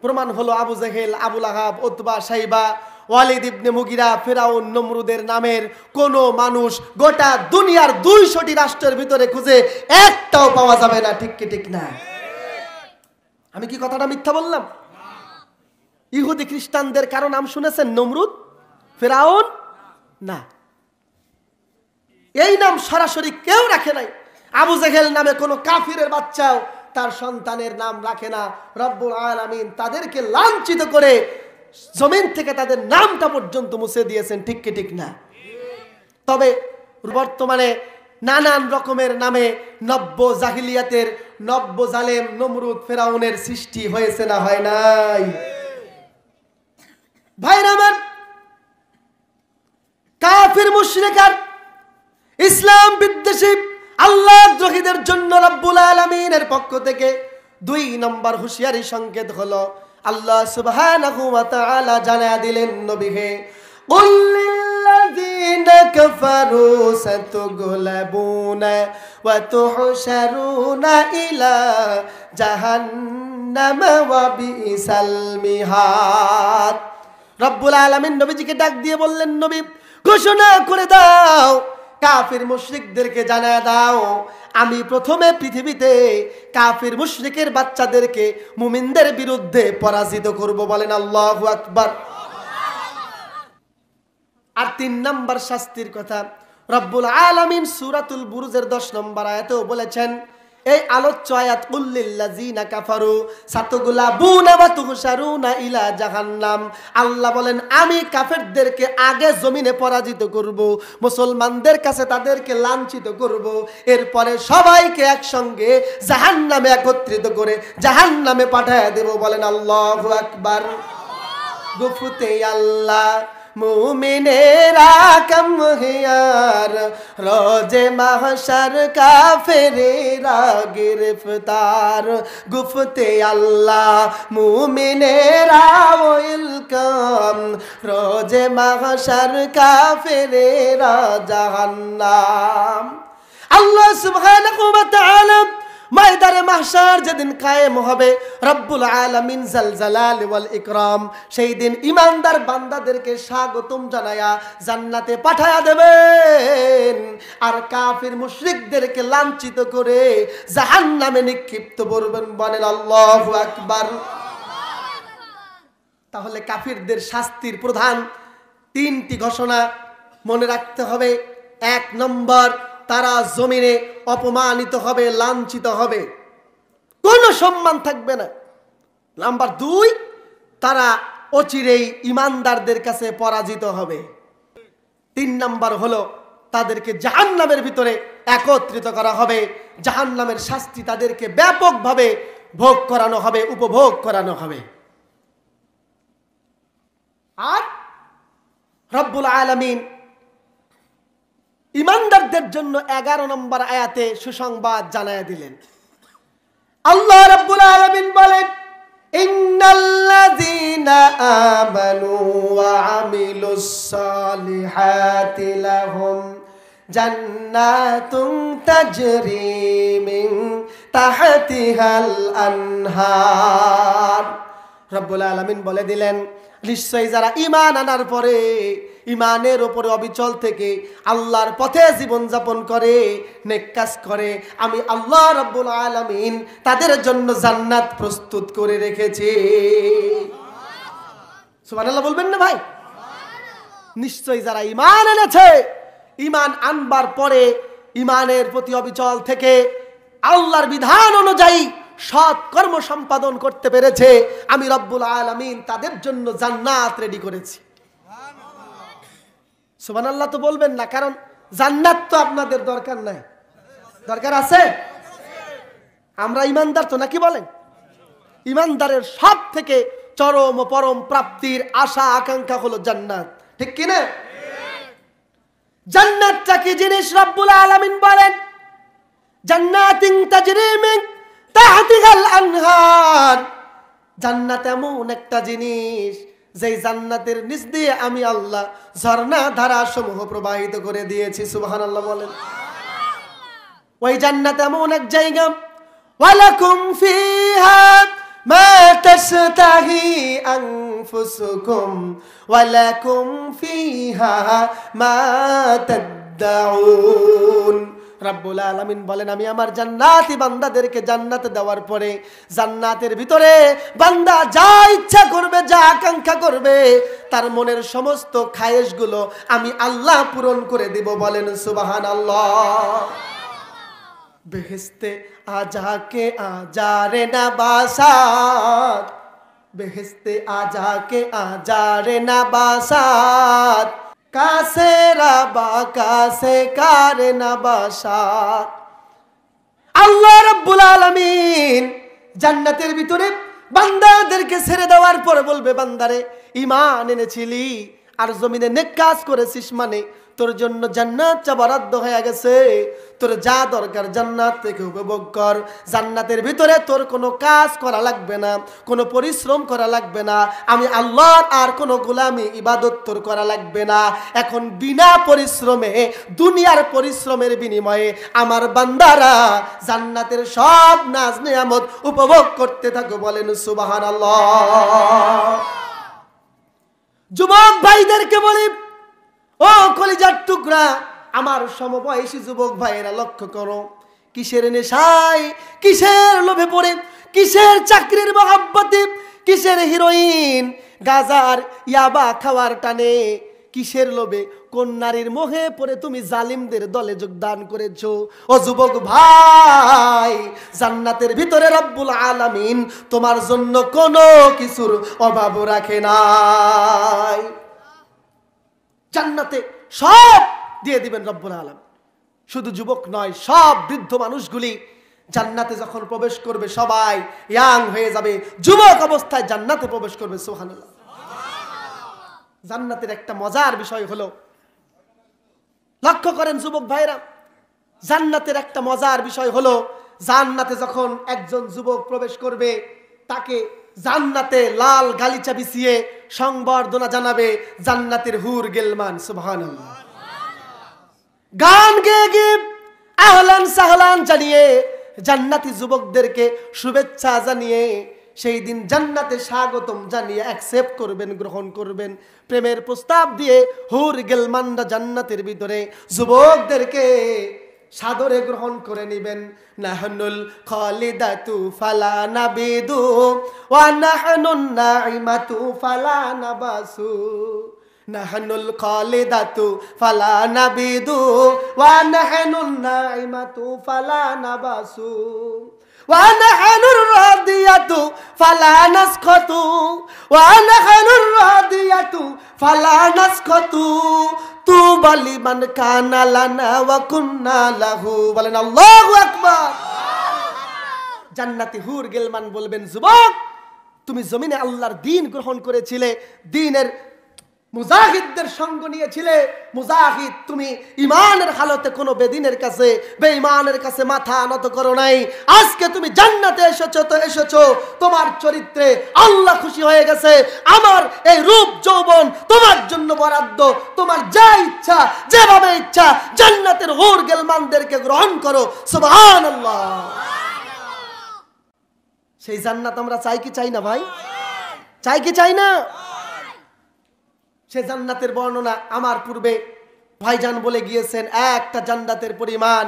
প্রমাণ হলো আবু জেহেল, আবু লাহাব, উতবা, শাইবা, ওয়ালিদ ইবনে মুগিরা, ফিরাউন, নমরুদের নামের কোন মানুষ গোটা দুনিয়ার 200টি রাষ্ট্রের ভিতরে খুঁজে একটাও পাওয়া যাবে না। ঠিক কি ঠিক না? আমি কি কথাটা মিথ্যা বললাম? ইহুদি খ্রিস্টানদের কারো নাম শুনেছেন? নমরুদ, ফিরাউন? না, এই নাম সরাসরি কেউ রাখে নাই। আবু জেহেল নামে কোনো কাফিরের বাচ্চাও তার সন্তানের নাম রাখে না। রব্বুল আলামিন তাদেরকে লাঞ্ছিত করে জমিন থেকে তাদের নামটা পর্যন্ত মুছে দিয়েছেন। ঠিক কি ঠিক না? তবে বর্তমানে নানান রকমের নামে নব্য জাহিলিয়াতের নব্য জালেম নমরুদ ফেরাউনের সৃষ্টি হয়েছে না হয় নাই? ভাইরা আমার, কাফির মুশরিক আর ইসলাম বিদ্বেষী আল্লাহ দ্রোহীদের জন্য রব্বুল আলামিনের পক্ষ থেকে 2 নম্বর হুঁশিয়ারি সংকেত হলো, আল্লাহ সুবহানাহু ওয়া তাআলা জানায়া দিলেন নবীকে, কুল লিল্লাযীনা কাফারু সাতুগলাবুনা ওয়া তুহশারুনা ইলা জাহান্নাম ওয়া বিসাল মিহাদ। রব্বুল আলামিন নবীজিকে ডাক দিয়ে বললেন, নবী ঘোষণা করে দাও, কাফির মুশরিকদেরকে জানায় দাও, আমি প্রথমে পৃথিবীতে কাফির মুশরিকের বাচ্চাদেরকে মুমিনদের বিরুদ্ধে পরাজিত করব। বলেন আল্লাহু আকবার। আর 3 নম্বর শাস্তির কথা রব্বুল আলামিন সূরাতুল বুরুজের 10 নম্বর আয়াতেও বলেছেন। এই আলোচ্য আয়াত, কুল লিল্লাযীনা কাফারু সাতুগলাবুনা ওয়া তুহশারুনা ইলা জাহান্নাম। আল্লাহ বলেন আমি কাফেরদেরকে আগে জমিনে পরাজিত করব, মুসলমানদের কাছে তাদেরকে লাঞ্ছিত করব, এরপরে সবাইকে একসঙ্গে জাহান্নামে একত্রিত করে জাহান্নামে পাঠিয়ে দেব। বলেন আল্লাহু আকবার। গুফতে আল্লাহ মুমিনেরা কম হিয়ার, রোজে মাহশর কাফেরেরা গ্রেফতার। গুফতে আল্লাহ মুমিনেরা ওয়েলকাম, রোজে মাহশর কাফেরেরা জাহান্নাম। আল্লাহ সুবহানাহু ওয়া তাআলা ময়দানে মাহশার যেদিন কায়েম হবে, রব্বুল আলামিন জাল জালাল ওয়াল ইকরাম সেই দিন ঈমানদার বান্দাদেরকে স্বাগতম জানায়া জান্নাতে পাঠায়া দেবেন, আর কাফির মুশরিকদেরকে লাঞ্ছিত করে জাহান্নামে নিক্ষিপ্ত করবেন। বলেন আল্লাহু আকবার। তাহলে কাফিরদের শাস্তির প্রধান 3টি ঘোষণা মনে রাখতে হবে। 1 নম্বর, তারা জমিনে অপমানিত হবে, লাঞ্ছিত হবে, কোনো সম্মান থাকবে না। নাম্বার 2, তারা অচিরেই ঈমানদারদের কাছে পরাজিত হবে। 3 নম্বর হলো তাদেরকে জাহান্নামের ভিতরে একত্রিত করা হবে, জাহান্নামের শাস্তি তাদেরকে ব্যাপকভাবে ভোগ করানো হবে, উপভোগ করানো হবে। আর রব্বুল আলামিন ঈমানদারদের জন্য 11 নম্বর আয়াতে সুসংবাদ জানায়া দিলেন। আল্লাহ রাব্বুল আলামিন বলেন, ইন্নাল্লাযীনা আমানু ওয়া আমিলুস সালিহাতি লাহুম জান্নাতুন তাজরি মিন তাহতিহাল আনহার। রব্বুল আলামিন বলে দিলেন, নিশ্চয়ই যারা ঈমান আনার পরে ঈমানের উপরে অবিচল থেকে আল্লাহর পথে জীবনযাপন করে, নেক কাজ করে, আমি আল্লাহ রাব্বুল আলামিন তাদের জন্য জান্নাত প্রস্তুত করে রেখেছি। সুবহানাল্লাহ বলবেন না ভাই? নিশ্চয়ই যারা ঈমান এনেছে, ঈমান আনবার পরে ইমানের প্রতি অবিচল থেকে আল্লাহর বিধান অনুযায়ী সৎ কর্ম সম্পাদন করতে পেরেছে, আমি রব্বুল আলামিন তাদের জন্য জান্নাত রেডি করেছি। সুবহানাল্লাহ তো বলবেন না, কারণ জান্নাত তো আপনাদের দরকার নাই। দরকার আছে? আমরা ইমানদার তো, নাকি বলেন? ইমানদারের সব থেকে চরম ও পরম প্রাপ্তির আশা আকাঙ্ক্ষা হলো জান্নাত, ঠিক কি না? জান্নাতটা কি জিনিস রব্বুল আলামিন বলেন, জান্নাতিন তাজরি মিন তাহতিহাল আনহার। জান্নাত এমন একটা জিনিস যেই জান্নাতের নিচ দিয়ে আমি আল্লাহ ঝর্ণা ধারা সমূহ প্রবাহিত করে দিয়েছি। সুবহানাল্লাহ বলেন। ওই জান্নাত এমন এক জায়গা, ওয়ালাকুম ফিহা মা তাশতাহি আনফুসুকুম ওয়ালাকুম ফিহা মা তাদউন। রব্বুল আলামিন বলেন, আমি আমার জান্নাতি বান্দাদেরকে জান্নাত দেওয়ার পরে জান্নাতের ভিতরে বান্দা যা ইচ্ছা করবে, যা আকাঙ্ক্ষা করবে, তার মনের সমস্ত খায়েশগুলো আমি আল্লাহ পূরণ করে দিব। বলেন সুবহানাল্লাহ। বেহেশতে আজাকে আজারে নবাসাত, বেহেশতে আজাকে আজারে নবাসাত, কাসে রাবা কাসে কারে নবাসাত। আল্লাহ রাব্বুল আলামিন জান্নাতের ভিতরে বান্দাদেরকে ছেড়ে দেওয়ার পরে বলবে, বান্দারে ঈমান এনেছিলি আর জমিনে নেক কাজ করেছিস, মানে তোর জন্য জান্নাতটা বরাদ্দ হয়ে গেছে, তোর যা দরকার জান্নাত থেকে উপভোগ কর। জান্নাতের ভিতরে তোর কোনো কাজ করা লাগবে না, কোনো পরিশ্রম করা লাগবে না, আমি আল্লাহর আর কোনো গোলামি ইবাদত তোর করা লাগবে না। এখন বিনা পরিশ্রমে, দুনিয়ার পরিশ্রমের বিনিময়ে আমার বান্দারা জান্নাতের সব নাজ নিয়ামত উপভোগ করতে থাকো। বলেন সুবহানাল্লাহ। যুবক ভাইদেরকে বলি, ও কলিজার টুকরা, আমার সমবয়সী যুবক ভাইয়েরা লক্ষ্য করো, কিসের নেশায়, কিসের লোভে পড়ে, কিসের চাকরির মহব্বতে, কিসের হিরোইন গাজার ইয়াবা খাওয়ার টানে, কিসের লোভে, কোন নারীর মোহে পড়ে তুমি জালিমদের দলে যোগদান করেছো? ও যুবক ভাই, জান্নাতের ভিতরে রব্বুল আলামিন তোমার জন্য কোনো কিছুর অভাব রাখে নাই। জান্নাতে সব দিয়ে দিবেন রব্বুল আলামিন। শুধু যুবক নয়, সব বৃদ্ধ মানুষগুলি জান্নাতে যখন প্রবেশ করবে সবাই ইয়াং হয়ে যাবে, যুবক অবস্থায় জান্নাতে প্রবেশ করবে। সুবহানাল্লাহ। জান্নাতের একটা মজার বিষয় হলো, লক্ষ্য করেন যুবক ভাইরা, জান্নাতের একটা মজার বিষয় হলো, জান্নাতে যখন একজন যুবক প্রবেশ করবে, তাকে জান্নাতে লাল গালিচা বিছিয়ে সংবর্ধনা জানাবে জান্নাতের হুর গেলমান। সুবহানাল্লাহ। গান গেয়ে গিয়ে আহলান সাহলান জানিয়ে জান্নাতি যুবকদেরকে শুভেচ্ছা জানিয়ে সেই দিন জান্নাতে স্বাগতম জানিয়ে অ্যাকসেপ্ট করবেন, গ্রহণ করবেন। প্রেমের প্রস্তাব দিয়ে হুর গেলমানরা জান্নাতের ভিতরে যুবকদেরকে সাদরে গ্রহণ করে নেবেন। নাহনুল খালিদাতু ফালা নাবিদু ওয়া নাহনুন নাইমাতু ফালা নাবাসু। নাহনুল খালিদাতু ফালা নাবিদু ওয়া নাহনুন নাইমাতু ফালা নাবাসু ওয়া নাহনুর রাদিয়াতু ফালা নাসখাতু ওয়া নাহনুর রাদিয়াতু ফালা নাসখাতু তুবা লিমান কানা লানা ওয়া কুন্না লাহু। বলেন আল্লাহু আকবার। জান্নাতি হুর গেলমান বলবেন, যুবক তুমি জমিনে আল্লাহর দ্বীন গ্রহণ করেছিলে, দ্বীনের মুজাহিদদের সঙ্গ নিয়েছিলে, মুজাহিদ তুমি ইমানের হালতে কোনো বেদিনের কাছে, বেঈমানের কাছে মাথা নত করো নাই। আজকে তুমি জান্নাতে এসেছো, তো এসেছো তোমার চরিত্রে আল্লাহ খুশি হয়ে গেছে। আমার এই রূপ যৌবন তোমার জন্য বরাদ্দ, তোমার যা ইচ্ছা, যেভাবে ইচ্ছা জান্নাতের হুর গেলমানদেরকে গ্রহণ করো। সুবহানাল্লাহ। সেই জান্নাত আমরা চাই কি চাই না ভাই? চাই কি চাই না? সে জান্নাতের বর্ণনা আমার পূর্বে ভাইজান বলে গিয়েছেন, একটা জান্নাতের পরিমাণ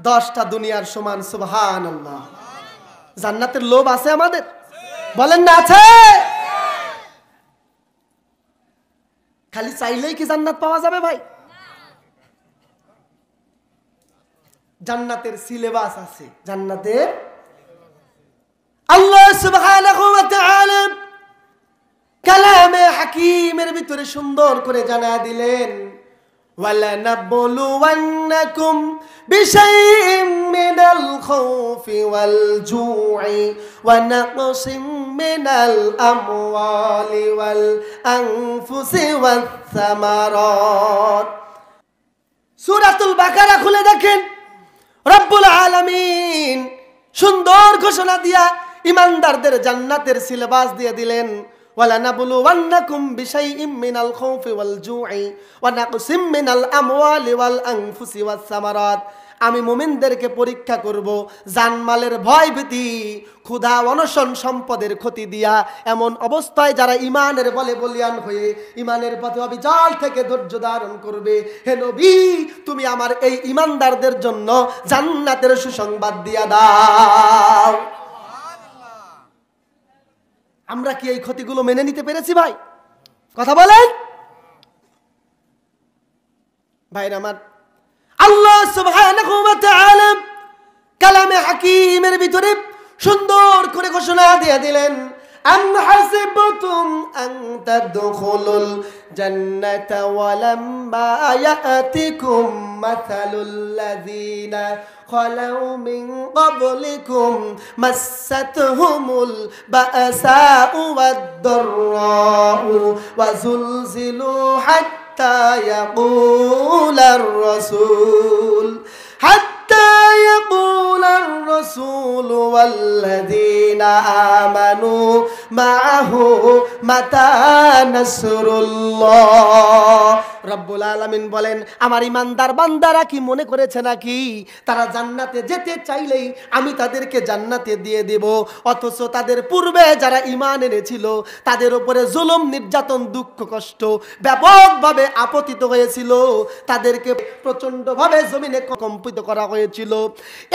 10টা দুনিয়ার সমান। সুবহানাল্লাহ। জান্নাতের লোভ আছে আমাদের? বলেন না আছে? খালি চাইলেই কি জান্নাত পাওয়া যাবে ভাই? জান্নাতের সিলেবাস আছে, জান্নাতের আল্লাহ সুবহানাহু ওয়া তাআলা কালামে হাকিমের ভিতরে সুন্দর করে জানা দিলেন, وَلَنَبْلُوَنَّكُمْ بِشَيْءٍ مِّنَ الْخَوْفِ وَالْجُوعِ وَنَقْصٍ مِّنَ الْأَمْوَالِ وَالْأَنفُسِ وَالثَّمَرَاتِ। সূরাতুল বাকারা খুলে দেখেন, রব্বুল আলামিন সুন্দর ঘোষণা দিয়া ইমানদারদের জান্নাতের সিলেবাস দিয়ে দিলেন, وَلَنَبْلُوَنَّكُمْ بِشَيْءٍ مِّنَ الْخَوْفِ وَالْجُوعِ وَنَقْصٍ مِّنَ الْأَمْوَالِ وَالْأَنفُسِ وَالثَّمَرَاتِ। আমি মুমিনদেরকে পরীক্ষা করব জানমালের ভয় ভীতি, ক্ষুধা অনশন, সম্পদের ক্ষতি দিয়া, এমন অবস্থায় যারা ইমানের বলে বলিয়ান হয়ে ইমানের পথে অবিচল থেকে ধৈর্য ধারণ করবে। হে নবী, তুমি আমার এই ইমানদারদের জন্য জান্নাতের সুসংবাদ দিয়া দাও। আমরা কি এই ক্ষতিগুলো মেনে নিতে পেরেছি ভাই? কথা বলেন ভাইরা আমার। আল্লাহ সুবহানাহু ওয়া তাআলা কালামে হাকিমের ভিতরে সুন্দর করে ঘোষণা দিয়ে দিলেন, আম হাসিবতুম আন তাদখুলুল জান্নাতা ওয়া লাম্মা ইয়াতিকুম মাসালুল লাযিনা খালাউ মিন ক্বাবলিকুম মাসাতহুমুল বাসাউ ওয়াদ-দাররাউ ওয়া যুলজিলু হাত্তা ইয়াকুলার রাসূল الرسول والذين آمنوا معه متى نصر الله। রব্বুল আলামিন বলেন, আমার ইমানদার বান্দারা কি মনে করেছে নাকি তারা জান্নাতে যেতে চাইলেই আমি তাদেরকে জান্নাতে দিয়ে দেব, অথচ তাদের পূর্বে যারা ঈমান এনেছিল তাদের উপরে জুলুম, নির্যাতন, দুঃখ, কষ্ট ব্যাপকভাবে আপতিত হয়েছিল, তাদেরকে প্রচন্ডভাবে জমিনে কম্পিত করা হয়েছিল।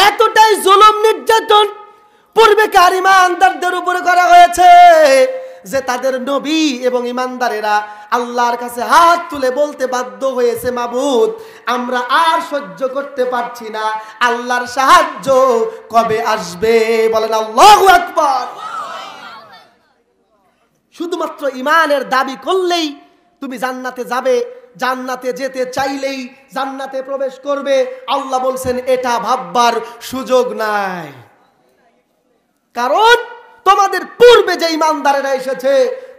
এতটাই জুলুম, নির্যাতন পূর্বেকার ঈমানদারদের উপরে করা হয়েছে যে তাদের নবী এবং ঈমানদারেরা আল্লাহর কাছে হাত তুলে বলতে বাধ্য হয়েছে, মাবুদ আমরা আর সহ্য করতে পারছি না, আল্লাহর সাহায্য কবে আসবে? বলেন আল্লাহু আকবার। শুধুমাত্র ঈমানের দাবি করলেই তুমি জান্নাতে যাবে, জান্নাতে যেতে চাইলেই জান্নাতে প্রবেশ করবে, আল্লাহ বলছেন এটা ভাববার সুযোগ নাই। কারণ তোমাদের পূর্বে যে ঈমানদারেরা এসেছে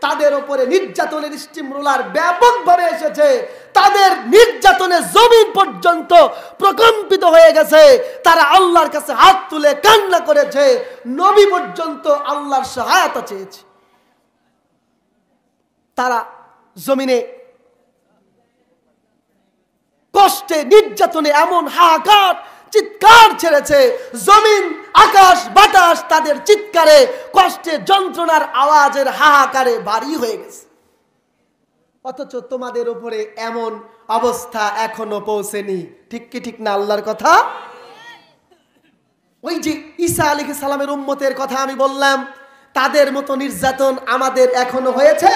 তাদের উপরে নির্যাতনের স্টিম রোলার ব্যাপকভাবে এসেছে, তাদের নির্যাতনে জমিন পর্যন্ত প্রকম্পিত হয়ে গেছে, তারা আল্লাহর কাছে হাত তুলে কান্না করেছে, নবী পর্যন্ত আল্লাহর সহায়তা চেয়েছে। তারা জমিনে কষ্টে, নির্যাতনে এমন হাহাকার চিৎকার ছেড়েছে, জমিন, আকাশ, বাতাস তাদের চিৎকারে, কষ্টে, যন্ত্রণার আওয়াজের হাহাকারে ভারী হয়ে গেছে। অথচ তোমাদের উপরে এমন অবস্থা এখনো পৌঁছেনি। ঠিক কি ঠিক না আল্লাহর কথা? ওই যে ঈসা আলাইহিস সালামের উম্মতের কথা আমি বললাম, তাদের মতো নির্যাতন আমাদের এখনো হয়েছে?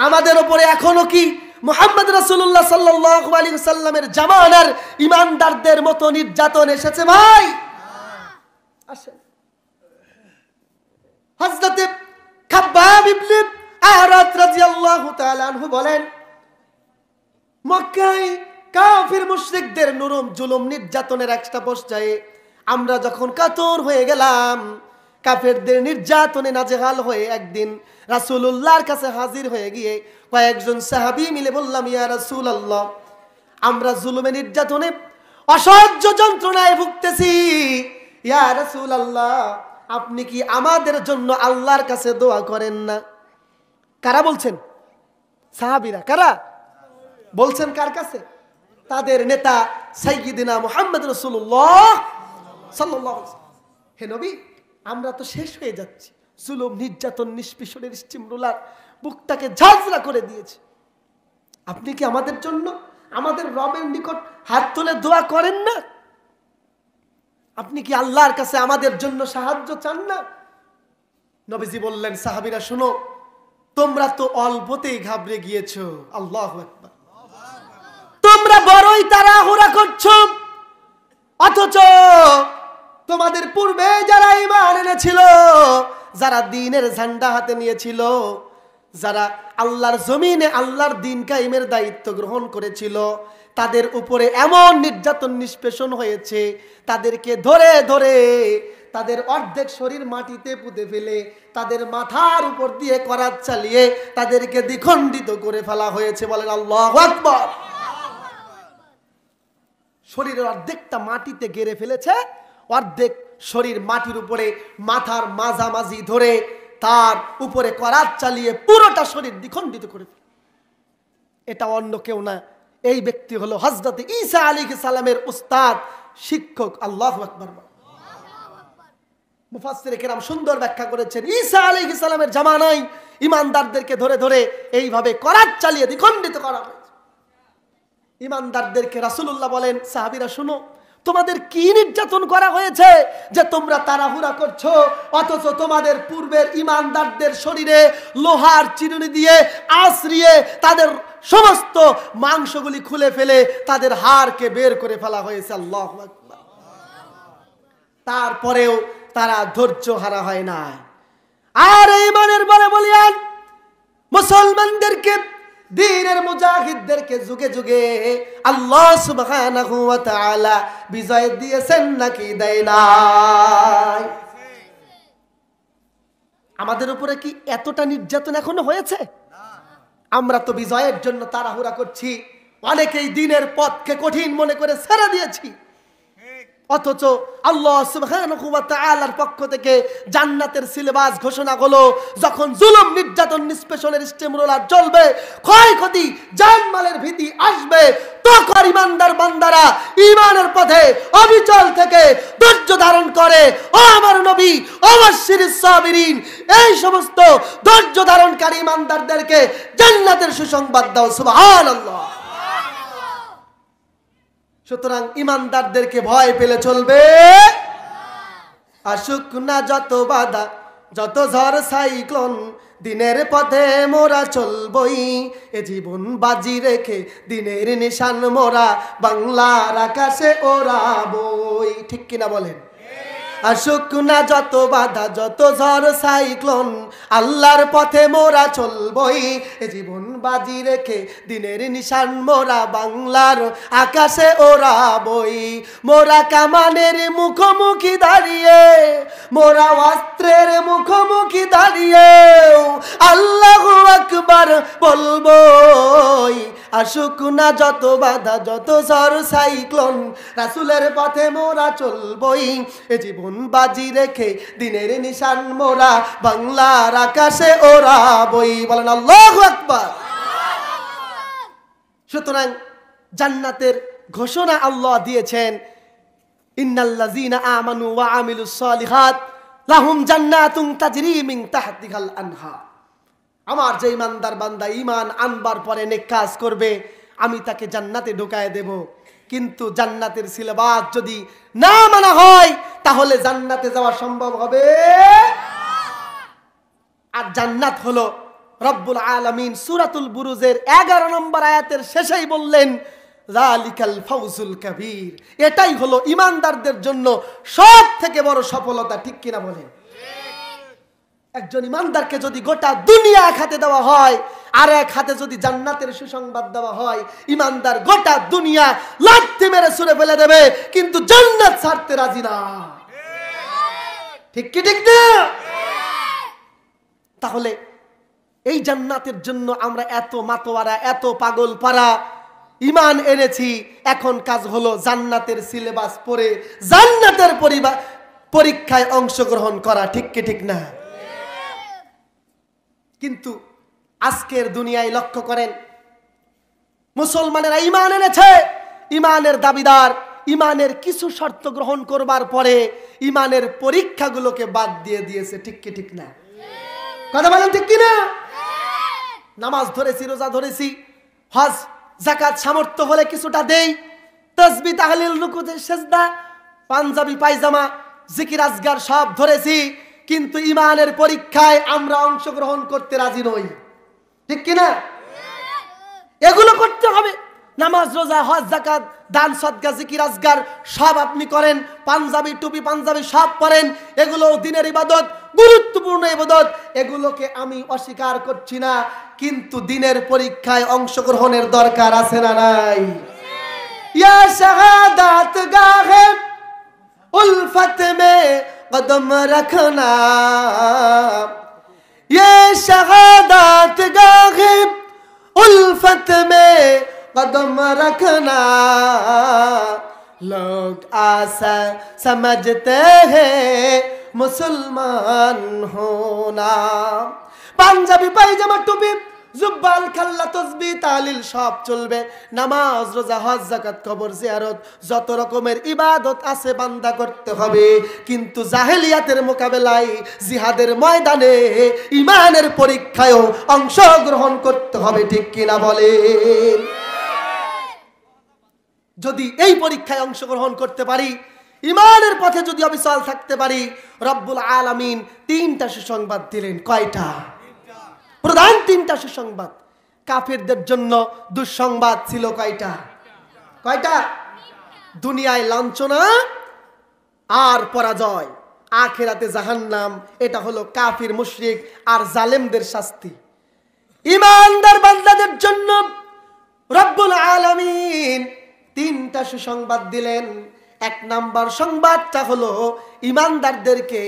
আমাদের উপরে এখনো কি মুহাম্মদ রাসূলুল্লাহ সাল্লাল্লাহু আলাইহি ওয়াসাল্লামের জামানার ঈমানদারদের মতো নির্যাতন এসেছে ভাই? আসেন। হযরত খাব্বাব ইবনে আরাত রাদিয়াল্লাহু তাআলা আনহু বলেন, মক্কায় কাফির মুশরিকদের নরম জুলুম নির্যাতনের একটা পর্যায়ে আমরা যখন কাতর হয়ে গেলাম, কাফেরদের নির্যাতনে নাজেহাল হয়ে একদিন রাসূলুল্লাহর কাছে হাজির হয়ে গিয়ে কয়েকজন সাহাবী মিলে বললাম, ইয়া রাসূলুল্লাহ, আমরা জুলুমে, নির্যাতনে, অসহ্য যন্ত্রণায় ভুগতেছি, ইয়া রাসূলুল্লাহ আপনি কি আমাদের জন্য আল্লাহর কাছে দোয়া করেন না? কারা বলছেন? সাহাবীরা। কারা বলছেন? কার কাছে? তাদের নেতা সাইয়্যিদিনা মুহাম্মদ রাসূলুল্লাহ সাল্লাল্লাহু আলাইহি ওয়াসাল্লাম। হে নবী, আমরা তো শেষ হয়ে যাচ্ছি, জুলুম, নির্যাতন, নিষ্পেষণের স্টিম রোলার বুকটাকে ঝাঁঝরা করে দিয়েছে, আপনি কি আমাদের জন্য আমাদের রবের নিকট হাত তুলে দোয়া করেন না? আপনি কি আল্লাহর কাছে আমাদের জন্য সাহায্য চান না? নবীজি বললেন, সাহাবীরা শুনো, তোমরা তো অল্পতেই ঘাবড়ে গিয়েছো, আল্লাহু আকবার, তোমরা বড়ই তাড়াহুড়া করছো, অথচ আমাদের পূর্বে যারা ঈমান এনেছিল, যারা দ্বীনের ঝান্ডা হাতে নিয়েছিল, যারা আল্লাহর জমিনে আল্লাহর দ্বীন কায়েমের দায়িত্ব গ্রহণ করেছিল, তাদের উপরে এমন নির্যাতন নিষ্পেষণ হয়েছে, তাদেরকে ধরে ধরে তাদের অর্ধেক শরীর মাটিতে পুঁতে ফেলে তাদের মাথার উপর দিয়ে করাত চালিয়ে তাদেরকে দ্বিখণ্ডিত করে ফেলা হয়েছে। বলেন আল্লাহু আকবার। শরীরের অর্ধেকটা মাটিতে গেড়ে ফেলেছে, অর্ধেক শরীর মাটির উপরে মাথার মাঝামাঝি ধরে তার উপরে করাত চালিয়ে পুরোটা শরীর দ্বিখণ্ডিত করে ফেলে। এটা অন্য কেউ না, এই ব্যক্তি হলো হযরত ঈসা আলাইহিস সালামের উস্তাদ, শিক্ষক। আল্লাহু আকবার। মুফাসসিরে কেরাম সুন্দর ব্যাখ্যা করেছেন, ঈসা আলাইহিস সালামের জামানায় ঈমানদারদেরকে ধরে ধরে এইভাবে করাত চালিয়ে দ্বিখণ্ডিত করা হয়েছে। ঈমানদারদেরকে রাসূলুল্লাহ বলেন, সাহাবীরা শুনো, তোমাদের কি নির্যাতন করা হয়েছে যে তোমরা তাড়াহুড়া করছো, অথচ তোমাদের পূর্বের ঈমানদারদের শরীরে লোহার চিরুনি দিয়ে আঁচড়িয়ে তাদের সমস্ত মাংসগুলি খুলে ফেলে তাদের হাড়কে বের করে ফেলা হয়েছে। আল্লাহু আকবার। তারপরেও তারা ধৈর্য হারা হয় না। আর ঈমানের বলে বলিয়ান মুসলমানদেরকে, দ্বীনের মুজাহিদদেরকে যুগে যুগে আল্লাহ সুবহানাহু ওয়া তাআলা বিজয় দিয়েছেন নাকি দেয় নাই? আমাদের উপরে কি এতটা নির্যাতন এখনো হয়েছে? আমরা তো বিজয়ের জন্য তাড়াহুড়া করছি, অনেকেই দ্বীনের পথকে কঠিন মনে করে ছেড়ে দিয়েছি, অথচ আল্লাহ সুবহানাহু ওয়া তাআলার পক্ষ থেকে জান্নাতের সিলেবাস ঘোষণা হলো। যখন জুলুম নির্যাতন নিষ্পেষণের স্টিমরোলার চলবে, ক্ষয়ক্ষতি জানমালের ভীতি আসবে, তখন ঈমানদার বান্দারা ঈমানের পথে অবিচল থেকে ধৈর্য ধারণ করে। ও আমার নবী, অবশ্যিরিস সাবিরিন, এই সমস্ত ধৈর্য ধারণকারী ঈমানদারদেরকে জান্নাতের সুসংবাদ দাও। সুবহানাল্লাহ। সুতরাং ঈমানদারদেরকে ভয় পেলে চলবে। আসুক না যত বাধা, যত ঝড় সাইক্লোন, দিনের পথে মোরা চলবই, এ জীবন বাজি রেখে দিনের নিশান মোরা বাংলার আকাশে ওড়াবই। ঠিক কিনা বলেন? আসুক না যত বাধা, যত ঝড় সাইক্লোন, আল্লাহর পথে মোরা চলবই, এ জীবন বাজি রেখে দিনের নিশান মোরা বাংলার আকাশে ওড়াবই। মোরা কামানের মুখোমুখি দাঁড়িয়ে, মোরা অস্ত্রের মুখোমুখি দাঁড়িয়ে আল্লাহু আকবার বলবই। আসুক না যত বাধা, যত ঝড় সাইক্লোন, রাসূলের পথে মোরা চলবই, এ জীবন বাজি রেখে দিনের নিশান মোরা বাংলার আকাশে ওড়াবই। বলেন আল্লাহু আকবার। সুতরাং জান্নাতের ঘোষণা আল্লাহ দিয়েছেন, ইন্নাল্লাযীনা আমানু ওয়া আমিলুস সালিহাত লাহুম জান্নাতুন তাজরি মিন তাহতিহাল আনহার। আমার যে ঈমানদার বান্দা ঈমান আনবার পরে নেক কাজ করবে, আমি তাকে জান্নাতে ঢুকায় দেব। কিন্তু জান্নাতের সিলেবাস যদি না মানা হয়, তাহলে জান্নাতে যাওয়া সম্ভব হবে। আর জান্নাত হলো রব্বুল আলামিন সূরাতুল বুরুজের 11 নম্বর আয়াতের শেষেই বললেন, যালিকাল ফাউজুল কাবীর। এটাই হলো ঈমানদারদের জন্য সব থেকে বড় সফলতা। ঠিক কিনা বলেন? একজন ঈমানদারকে যদি গোটা দুনিয়া এক হাতে দেওয়া হয়, আর এক হাতে যদি জান্নাতের সুসংবাদ দেওয়া হয়, ঈমানদার গোটা দুনিয়া লাথি মেরে ছুঁড়ে ফেলে দেবে, কিন্তু জান্নাত ছাড়তে রাজি না। ঠিক কি ঠিক না? তাহলে এই জান্নাতের জন্য আমরা এত মাতোয়ারা, এত পাগল পারা ঈমান এনেছি। এখন কাজ হলো জান্নাতের সিলেবাস পড়ে জান্নাতের পরীক্ষায় অংশগ্রহণ করা। ঠিক কি ঠিক না? কিন্তু আজকের দুনিয়ায় লক্ষ্য করেন, মুসলমানেরা ঈমান এনেছে, ঈমানের দাবিদার, ঈমানের কিছু শর্ত গ্রহণ করবার পরে ঈমানের পরীক্ষাগুলোকে বাদ দিয়ে দিয়েছে। ঠিক কি ঠিক না? কথা বলেন ঠিক কি না? নামাজ ধরেছি, রোজা ধরেছি, হজ যাকাত সামর্থ্য হলে কিছুটা দেই, তাসবিহ তাহলিল রুকু সিজদা পাঞ্জাবি পায়জামা জিকির আজগার সব ধরেছি, কিন্তু ঈমানের পরীক্ষায় আমরা অংশগ্রহণ করতে রাজি নই। ঠিক কি না? এগুলো করতে হবে। নামাজ রোজা হজ যাকাত দান সদকা জিকির আজগার সব আপনি করেন, পাঞ্জাবি টুপি পাঞ্জাবি সব পরেন, এগুলো দিনের ইবাদত, গুরুত্বপূর্ণ ইবাদত, এগুলোকে আমি অস্বীকার করছি না, কিন্তু দিনের পরীক্ষায় অংশগ্রহণের দরকার আছে না নাই? ইয়া শাহাদাত গাহে উলফত মে কদম রাখনা, ইয়ে শাহাদাত গাহে उल्फत में कदम रखना, लोग आशा समझते हैं मुसलमान होना। পাঞ্জাবি পায়জামা টুপি জুব্বাল খাল্লা তসবিহ তাহলিল সব চলবে, নামাজ রোজা হজ যাকাত কবর জিয়ারত যত রকমের ইবাদত আছে বান্দা করতে হবে, কিন্তু জাহেলিয়াতের মোকাবেলায় জিহাদের ময়দানে ইমানের পরীক্ষায়ও অংশগ্রহণ করতে হবে, ঠিক কিনা বলেন? যদি এই পরীক্ষায় অংশগ্রহণ করতে পারি, ইমানের পথে যদি অবিচল থাকতে পারি, রব্বুল আলামিন তিনটা সুসংবাদ দিলেন। কয়টা? প্রধান তিনটা সুসংবাদ। কাফেরদের জন্য দুঃসংবাদ ছিল কয়টা? কয়টা? দুনিয়ায় লাঞ্ছনা আর পরাজয়, আখিরাতে জাহান্নাম। এটা হলো কাফির মুশরিক আর জালেমদের শাস্তি। ঈমানদার বান্দাদের জন্য রব্বুল আলামিন তিনটা সুসংবাদ দিলেন। এক নাম্বার সংবাদটা হলো ঈমানদারদেরকে,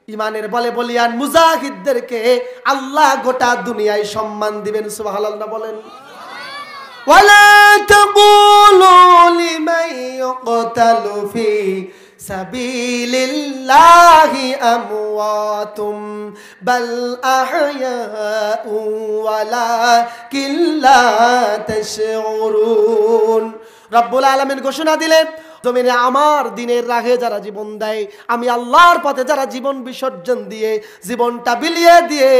ইমানের বলে বলিয়ান মুজাহিদদেরকে আল্লাহ গোটা দুনিয়ায় সম্মান দিবেন। সুবহানাল্লাহ বলেন। ওয়ালা তাকুলু লিমান ইউকতালু ফি সাবিলিল্লাহি আমওয়াতুম বাল আহয়াউ ওয়ালাকিন লা তাশউরুন। রব্বুল আলামিন ঘোষণা দিলেন, জমিনে আমার দিনের রাহে যারা জীবন দেয়, আমি আল্লাহর পথে যারা জীবন বিসর্জন দিয়ে জীবনটা বিলিয়ে দিয়ে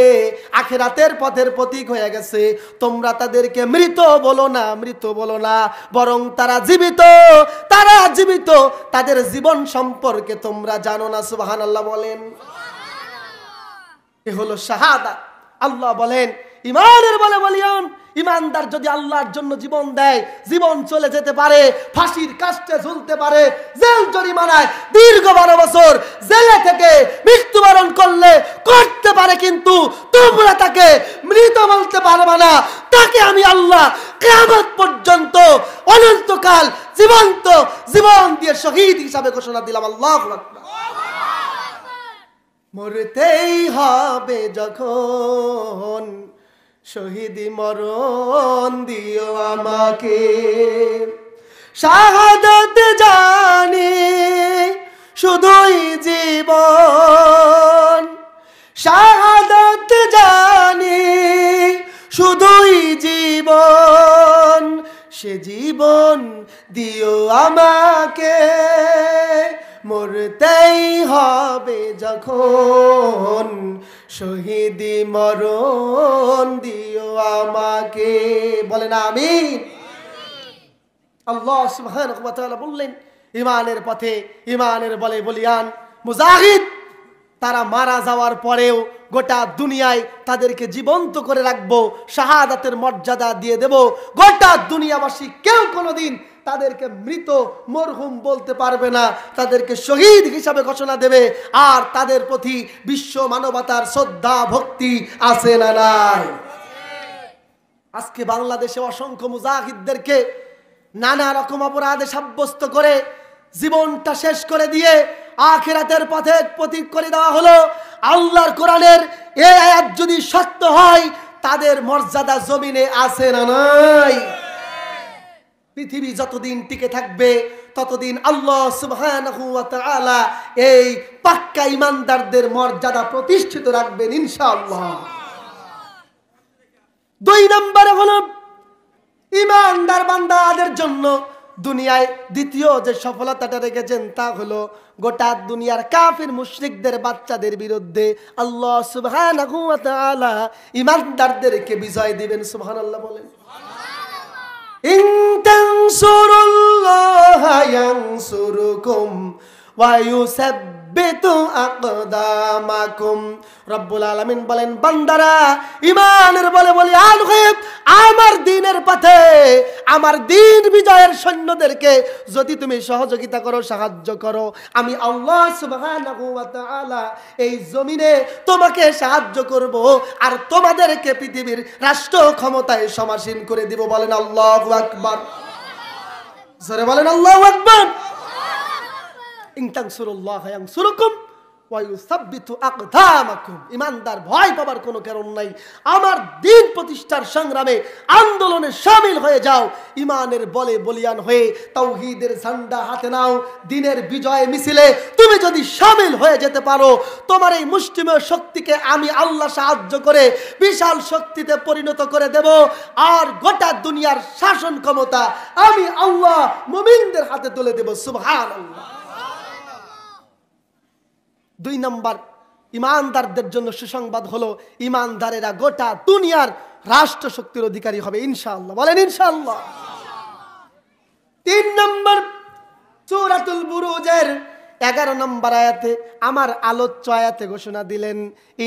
আখিরাতের পথের প্রতীক হয়ে গেছে, তোমরা তাদেরকে মৃত বলো না, মৃত বলো না, বরং তারা জীবিত, তারা জীবিত, তাদের জীবন সম্পর্কে তোমরা জানো না। সুবহানাল্লাহ বলেন। এ হলো শাহাদাত। আল্লাহ বলেন ইমানের বলে বলিয়ান ইমানদার যদি আল্লাহর জন্য জীবন দেয়, জীবন চলে যেতে পারে, ফাঁসির কাস্টে ঝুলতে পারে, জেল জরিমানায় দীর্ঘ 12 বছর জেলে থেকে মৃত্যুবরণ করতে পারে, কিন্তু তোমরা তাকে মৃত বলতে পারবে না। তাকে আমি আল্লাহ কিয়ামত পর্যন্ত অনন্তকাল জীবন্ত জীবন দিয়ে শহীদ হিসাবে ঘোষণা দিলাম। আল্লাহু আকবার। মরতেই হবে যখন, শহীদি মরণ দিও আমাকে, শাহাদাত জানি শুধুই জীবন, শাহাদাত জানি শুধুই জীবন, সে জীবন দিও আমাকে, মরতেই হবে যখন, শহীদি মরণ দিও আমাকে। বলেন আমিন। আল্লাহ সুবহানাহু ওয়া তাআলা বললেন ইমানের পথে ইমানের বলে বলিয়ান মুজাহিদ তারা মারা যাওয়ার পরেও গোটা দুনিয়ায় তাদেরকে জীবন্ত করে রাখবো, শাহাদাতের মর্যাদা দিয়ে দেব। গোটা দুনিয়াবাসী কেউ কোনোদিন তাদেরকে মৃত মরহুম বলতে পারবে না, তাদেরকে শহীদ হিসাবে ঘোষণা দেবে। আর তাদের প্রতি বিশ্ব মানবতার শ্রদ্ধা ভক্তি আছে না নাই? আজকে বাংলাদেশে অসংখ্য মুজাহিদদেরকে নানা রকম অপরাধে সাব্যস্ত করে জীবনটা শেষ করে দিয়ে আখিরাতের পথে প্রতীক করে দেওয়া হলো। আল্লাহর কোরআনের এই আয়াত যদি সত্য হয়, তাদের মর্যাদা জমিনে আছে না নাই? পৃথিবী যতদিন টিকে থাকবে ততদিন আল্লাহ সুবহানাহু ওয়া তাআলা এই পাক্কা ঈমানদারদের মর্যাদা প্রতিষ্ঠিত রাখবেন ইনশাআল্লাহ। 2 নম্বরে হলো ঈমানদার বান্দাদের জন্য দুনিয়ায় দ্বিতীয় যে সফলতাটা রেখেছেন তা হলো গোটা দুনিয়ার কাফির মুশরিকদের বাচ্চাদের বিরুদ্ধে আল্লাহ সুবহানাহু ওয়া তাআলা ঈমানদারদেরকে বিজয় দিবেন। সুবহানাল্লাহ বলেন। ইন তানসুরুল্লাহা ইয়ানসুরকুম ওয়া ইউসাব্বিত ওয়ায়ুসাব্বিতু আকদামাকুম। রব্বুল আলামিন বলেন, বান্দারা ঈমানের বলে বলিয়ান হয়ে আমার দ্বীনের পথে, আমার দ্বীন বিজয়ের সৈন্যদেরকে যদি তুমি সহযোগিতা করো, সাহায্য করো, আমি আল্লাহ সুবহানাহু ওয়া তাআলা এই জমিনে তোমাকে সাহায্য করব আর তোমাদেরকে পৃথিবীর রাষ্ট্র ক্ষমতায় সমাসীন করে দিব। বলেন আল্লাহু আকবার। জোরে বলেন আল্লাহু আকবার। ইন তানসুরুল্লাহ ইয়ানসুরকুম ওয়া ইউসাব্বিতু আকদামাকুম। ঈমানদার ভয় পাবার কোনো কারণ নাই। আমার দ্বীন প্রতিষ্ঠার সংগ্রামে আন্দোলনে শামিল হয়ে যাও, ঈমানের বলে বলিয়ান হয়ে তাওহীদের ঝান্ডা হাতে নাও। দ্বীনের বিজয় মিছিলে তুমি যদি শামিল হয়ে যেতে পারো, তোমার এই মুষ্টিমেয় শক্তিকে আমি আল্লাহ সাহায্য করে বিশাল শক্তিতে পরিণত করে দেব, আর গোটা দুনিয়ার শাসন ক্ষমতা আমি আল্লাহ মুমিনদের হাতে তুলে দেব। সুবহানাল্লাহ। 2 নম্বর, ঈমানদারদের জন্য সুসংবাদ হলো ঈমানদারেরা গোটা দুনিয়ার রাষ্ট্র শক্তির অধিকারী হবে ইনশাআল্লাহ। বলেন ইনশাআল্লাহ। 3 নম্বর, সূরাতুল বুরুজের 11 নম্বর আয়াতে আমার আলোচ্য আয়াতে ঘোষণা দিলেন,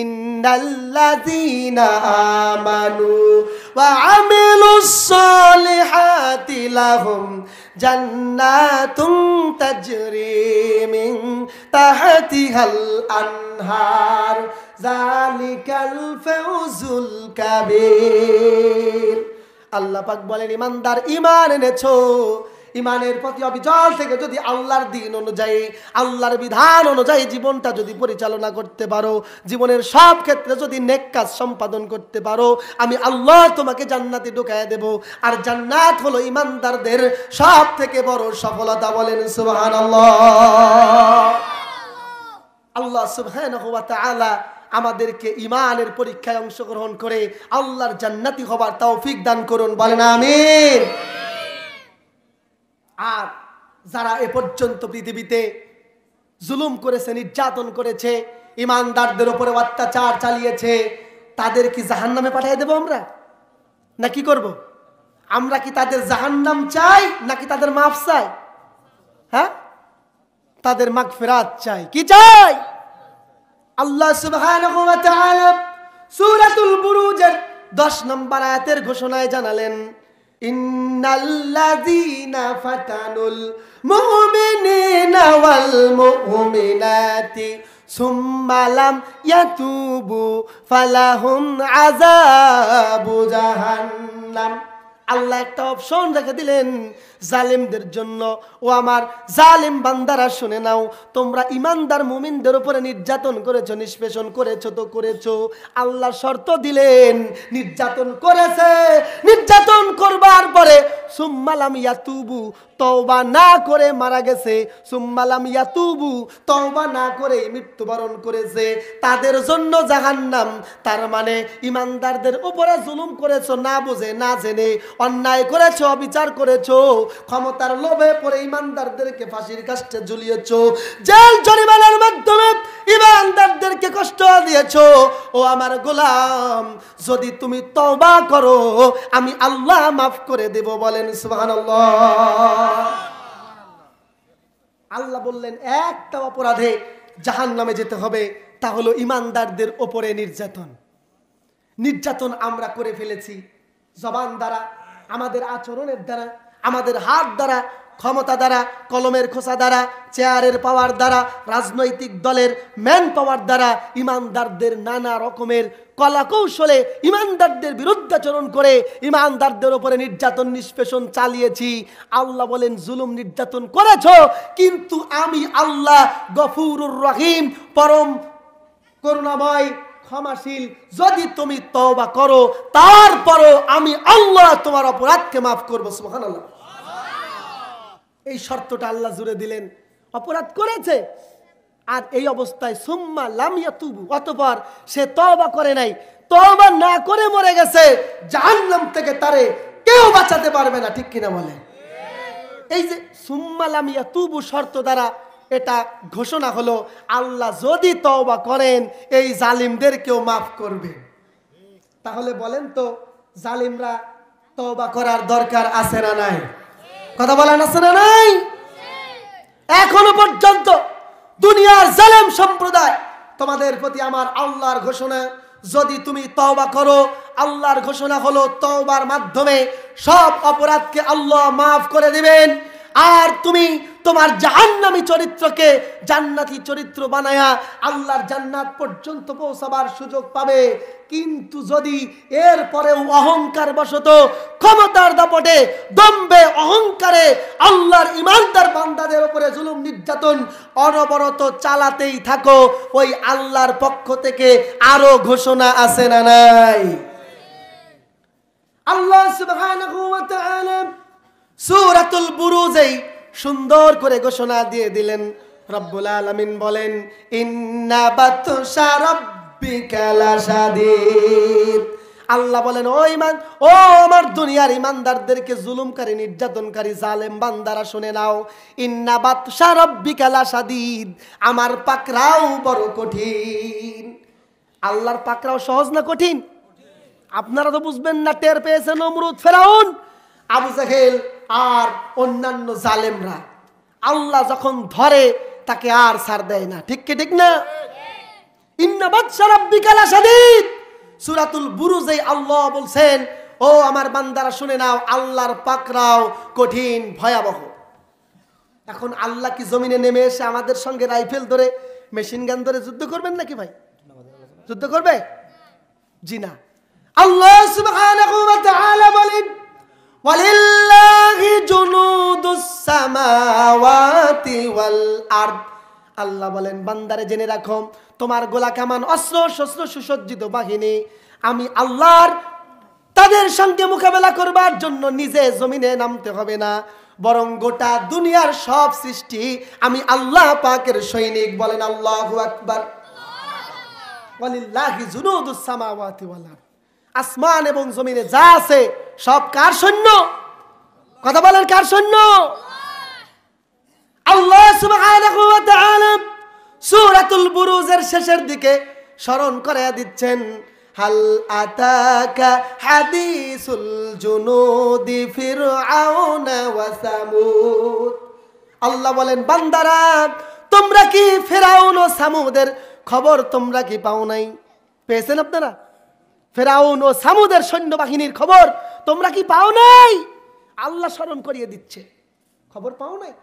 ইন্নাল্লাযীনা আমানু ওয়া আমিলুস সলিহাতি লাহুম জান্নাতুন তাজরি মিন তাহতিহাল আনহার যালিকাল ফাওজুল কাবীর। আল্লাহ পাক বলেন, ঈমানদার ঈমান এনেছো, ঈমানের প্রতি অবিচল থেকে যদি আল্লাহর দ্বীন অনুযায়ী, আল্লাহর বিধান অনুযায়ী জীবনটা যদি পরিচালনা করতে পারো, জীবনের সব ক্ষেত্রে যদি নেক কাজ সম্পাদন করতে পারো, আমি আল্লাহ তোমাকে জান্নাতে ঢুকায় দেব। আর জান্নাত হলো ঈমানদারদের সব থেকে বড় সফলতা। বলেন সুবহানাল্লাহ। আল্লাহ সুবহানাহু ওয়া তাআলা আমাদেরকে ঈমানের পরীক্ষায় অংশগ্রহণ করে আল্লাহর জান্নাতি হবার তৌফিক দান করুন। বলেন আমিন। আর যারা এ পর্যন্ত পৃথিবীতে জুলুম করেছে, নির্যাতন করেছে, ঈমানদারদের উপরে অত্যাচার চালিয়েছে, তাদের কি জাহান্নামে পাঠিয়ে দেব আমরা, না কি করব? আমরা কি তাদের জাহান্নাম চাই নাকি তাদের মাফ চাই? হ্যাঁ, তাদের মাগফিরাত চাই। কি চাই? আল্লাহ সুবহানাহু ওয়া তাআলা সূরাতুল বুরুজের 10 নম্বর আয়াতের ঘোষণায় জানালেন, ইন্নাল্লাযীনা ফাতানুল মুমিনিনা ওয়াল মুমিনাতি সুম্মা লাম ইয়াতুবু ফালাহুম আযাবু জাহান্নাম। আল্লাহ একটা অপশন রেখে দিলেন জালিমদের জন্য। ও আমার জালিম বান্দারা শুনে নাও, তোমরা ঈমানদার মুমিনদের উপরে নির্যাতন করেছো, নিষ্পেষণ করেছো তো করেছো, আল্লাহ শর্ত দিলেন নির্যাতন করেছে, নির্যাতন করবার পরে সুম্মালাম ইয়াতুবু, তওবা না করে মারা গেছে, সুম্মালাম ইয়াতুবু, তওবা না করে মৃত্যুবরণ করেছে, তাদের জন্য জাহান্নাম। তার মানে ঈমানদারদের উপরে জুলুম করেছো, না বুঝে না জেনে অন্যায় করেছো, অবিচার করেছো, ক্ষমতার লোভে পড়ে ঈমানদারদেরকে ফাঁসির কাস্টে ঝুলিয়েছো, জেল জরিমানার মাধ্যমে ঈমানদারদেরকে কষ্ট দিয়েছো। ও আমার গোলাম, যদি তুমি তওবা করো আমি আল্লাহ মাফ করে দেব। বলেন সুবহানাল্লাহ। আল্লাহ বললেন একটা অপরাধে জাহান্নামে যেতে হবে, তা হলো ঈমানদারদের উপরে নির্যাতন। নির্যাতন আমরা করে ফেলেছি জবান দ্বারা, আমাদের আচরণের দ্বারা, আমাদের হাত দ্বারা, ক্ষমতা দ্বারা, কলমের খোসা দ্বারা, চেয়ারের পাওয়ার দ্বারা, রাজনৈতিক দলের ম্যান পাওয়ার দ্বারা ঈমানদারদের নানা রকমের কলা কৌশলে ঈমানদারদের বিরুদ্ধাচরণ করে ঈমানদারদের উপরে নির্যাতন নিষ্পেষণ চালিয়েছি। আল্লাহ বলেন জুলুম নির্যাতন করেছো, কিন্তু আমি আল্লাহ গফুরুর রহিম, পরম করুণাময়, ক্ষমাশীল। যদি তুমি তওবা করো তারপরও আমি আল্লাহ তোমার অপরাধকে মাফ করবো। সুবহানাল্লাহ। এই শর্তটা আল্লাহ জুড়ে দিলেন। অপরাধ করেছে আর এই অবস্থায় সুম্মা লাম ইয়াতুবু, অতঃপর সে তওবা করে নাই, তওবা না করে মরে গেছে, জাহান্নাম থেকে তারে কেউ বাঁচাতে পারবে না। ঠিক কিনা বলে? এই যে সুম্মা লাম ইয়াতুবু শর্ত দ্বারা এটা ঘোষণা হলো আল্লাহ যদি তওবা করেন এই জালিমদেরকেও মাফ করবে। তাহলে বলেন তো জালিমরা তওবা করার দরকার আছে না নাই? কথা বলেন আছে না নাই? এখনো পর্যন্ত দুনিয়ার জালেম সম্প্রদায়, তোমাদের প্রতি আমার আল্লাহর ঘোষণা, যদি তুমি তওবা করো, আল্লাহর ঘোষণা হলো তওবার মাধ্যমে সব অপরাধকে আল্লাহ মাফ করে দিবেন। আর তুমি তোমার জাহান্নামী চরিত্রকে জান্নাতি চরিত্র বানায়া আল্লাহর জান্নাত পর্যন্ত পৌঁছাবার সুযোগ পাবে। কিন্তু যদি এরপরেও অহংকার বশত, ক্ষমতার দাপটে, দম্ভে, অহংকারে আল্লাহর ইমানদার বান্দাদের উপরে জুলুম নির্যাতন অনবরত চালাতেই থাকো, ওই আল্লাহর পক্ষ থেকে আরো ঘোষণা আছে না নাই? আল্লাহ সুবহানাহু ওয়া তাআলা সূরাতুল বুরুজে সুন্দর করে ঘোষণা দিয়ে দিলেন। রব্বুল আলামিন বলেন, ইন্না বাতশা রাব্বিকা লাশাদীদ। আল্লাহ বলেন, ও আমার দুনিয়ার ইমানদারদেরকে জুলুমকারী, নির্যাতনকারী, জালেম বান্দারা শুনে নাও, ইন্না বাতশা রাব্বিকা লাশাদীদ, আমার পাকড়াও বড় কঠিন। আল্লাহর পাকড়াও সহজ না কঠিন? আপনারা তো বুঝবেন না, টের পেয়েছেন নমরুদ, ফেরাউন, আবু জাহেল আর অন্যান্য জালেমরা। আল্লাহ যখন ধরে তাকে আর ছাড় দেয় না, ঠিক কি ঠিক না? ইন্না বাতশা রাব্বিকা লাশাদীদ। সূরাতুল বুরুজে আল্লাহ বলছেন, ও আমার বান্দারা শুনে নাও, আল্লাহর পাকড়াও কঠিন, ভয়াবহ। এখন আল্লাহ কি জমিনে নেমে এসে আমাদের সঙ্গে রাইফেল ধরে, মেশিন গান ধরে যুদ্ধ করবেন নাকি ভাই? যুদ্ধ করবে? জি না। আল্লাহ সুবহানাহু ওয়া তাআলা বলেন, ওয়ালিল্লাহি জুনুদুস সামাওয়াতি ওয়াল আরদ। আল্লাহ বলেন, বান্দারে জেনে রাখো, তোমার গোলা কামান, অস্ত্র শস্ত্র, সুসজ্জিত বাহিনী আমি আল্লাহর, তাদের সঙ্গে মোকাবেলা করবার জন্য নিজে জমিনে নামতে হবে না, বরং গোটা দুনিয়ার সব সৃষ্টি আমি আল্লাহ পাকের সৈনিক। বলেন আল্লাহু আকবার। ওয়ালিল্লাহি জুনুদুস সামাওয়াতি ওয়াল আরদ। আসমান এবং জমিনে যা আছে সব কার সৈন্য? কথা বলেন, কার সৈন্য? আল্লাহ সুবহানাহু ওয়া তাআলা সূরাতুল বুরুজের শেষের দিকে স্মরণ করায়া দিচ্ছেন, হাল আতাকা হাদিসুল জুনুদি ফিরআউনা ওয়া সামুদ। আল্লাহ বলেন, বান্দারা, তোমরা কি ফিরআউন ও সামুদের খবর তোমরা কি পাও নাই? পেয়েছেন আপনারা? ফিরআউন ও সামুদের সৈন্যবাহিনীর খবর তোমরা কি পাও নাই? আল্লাহ স্মরণ করিয়ে দিচ্ছে, খবর পাও নাই?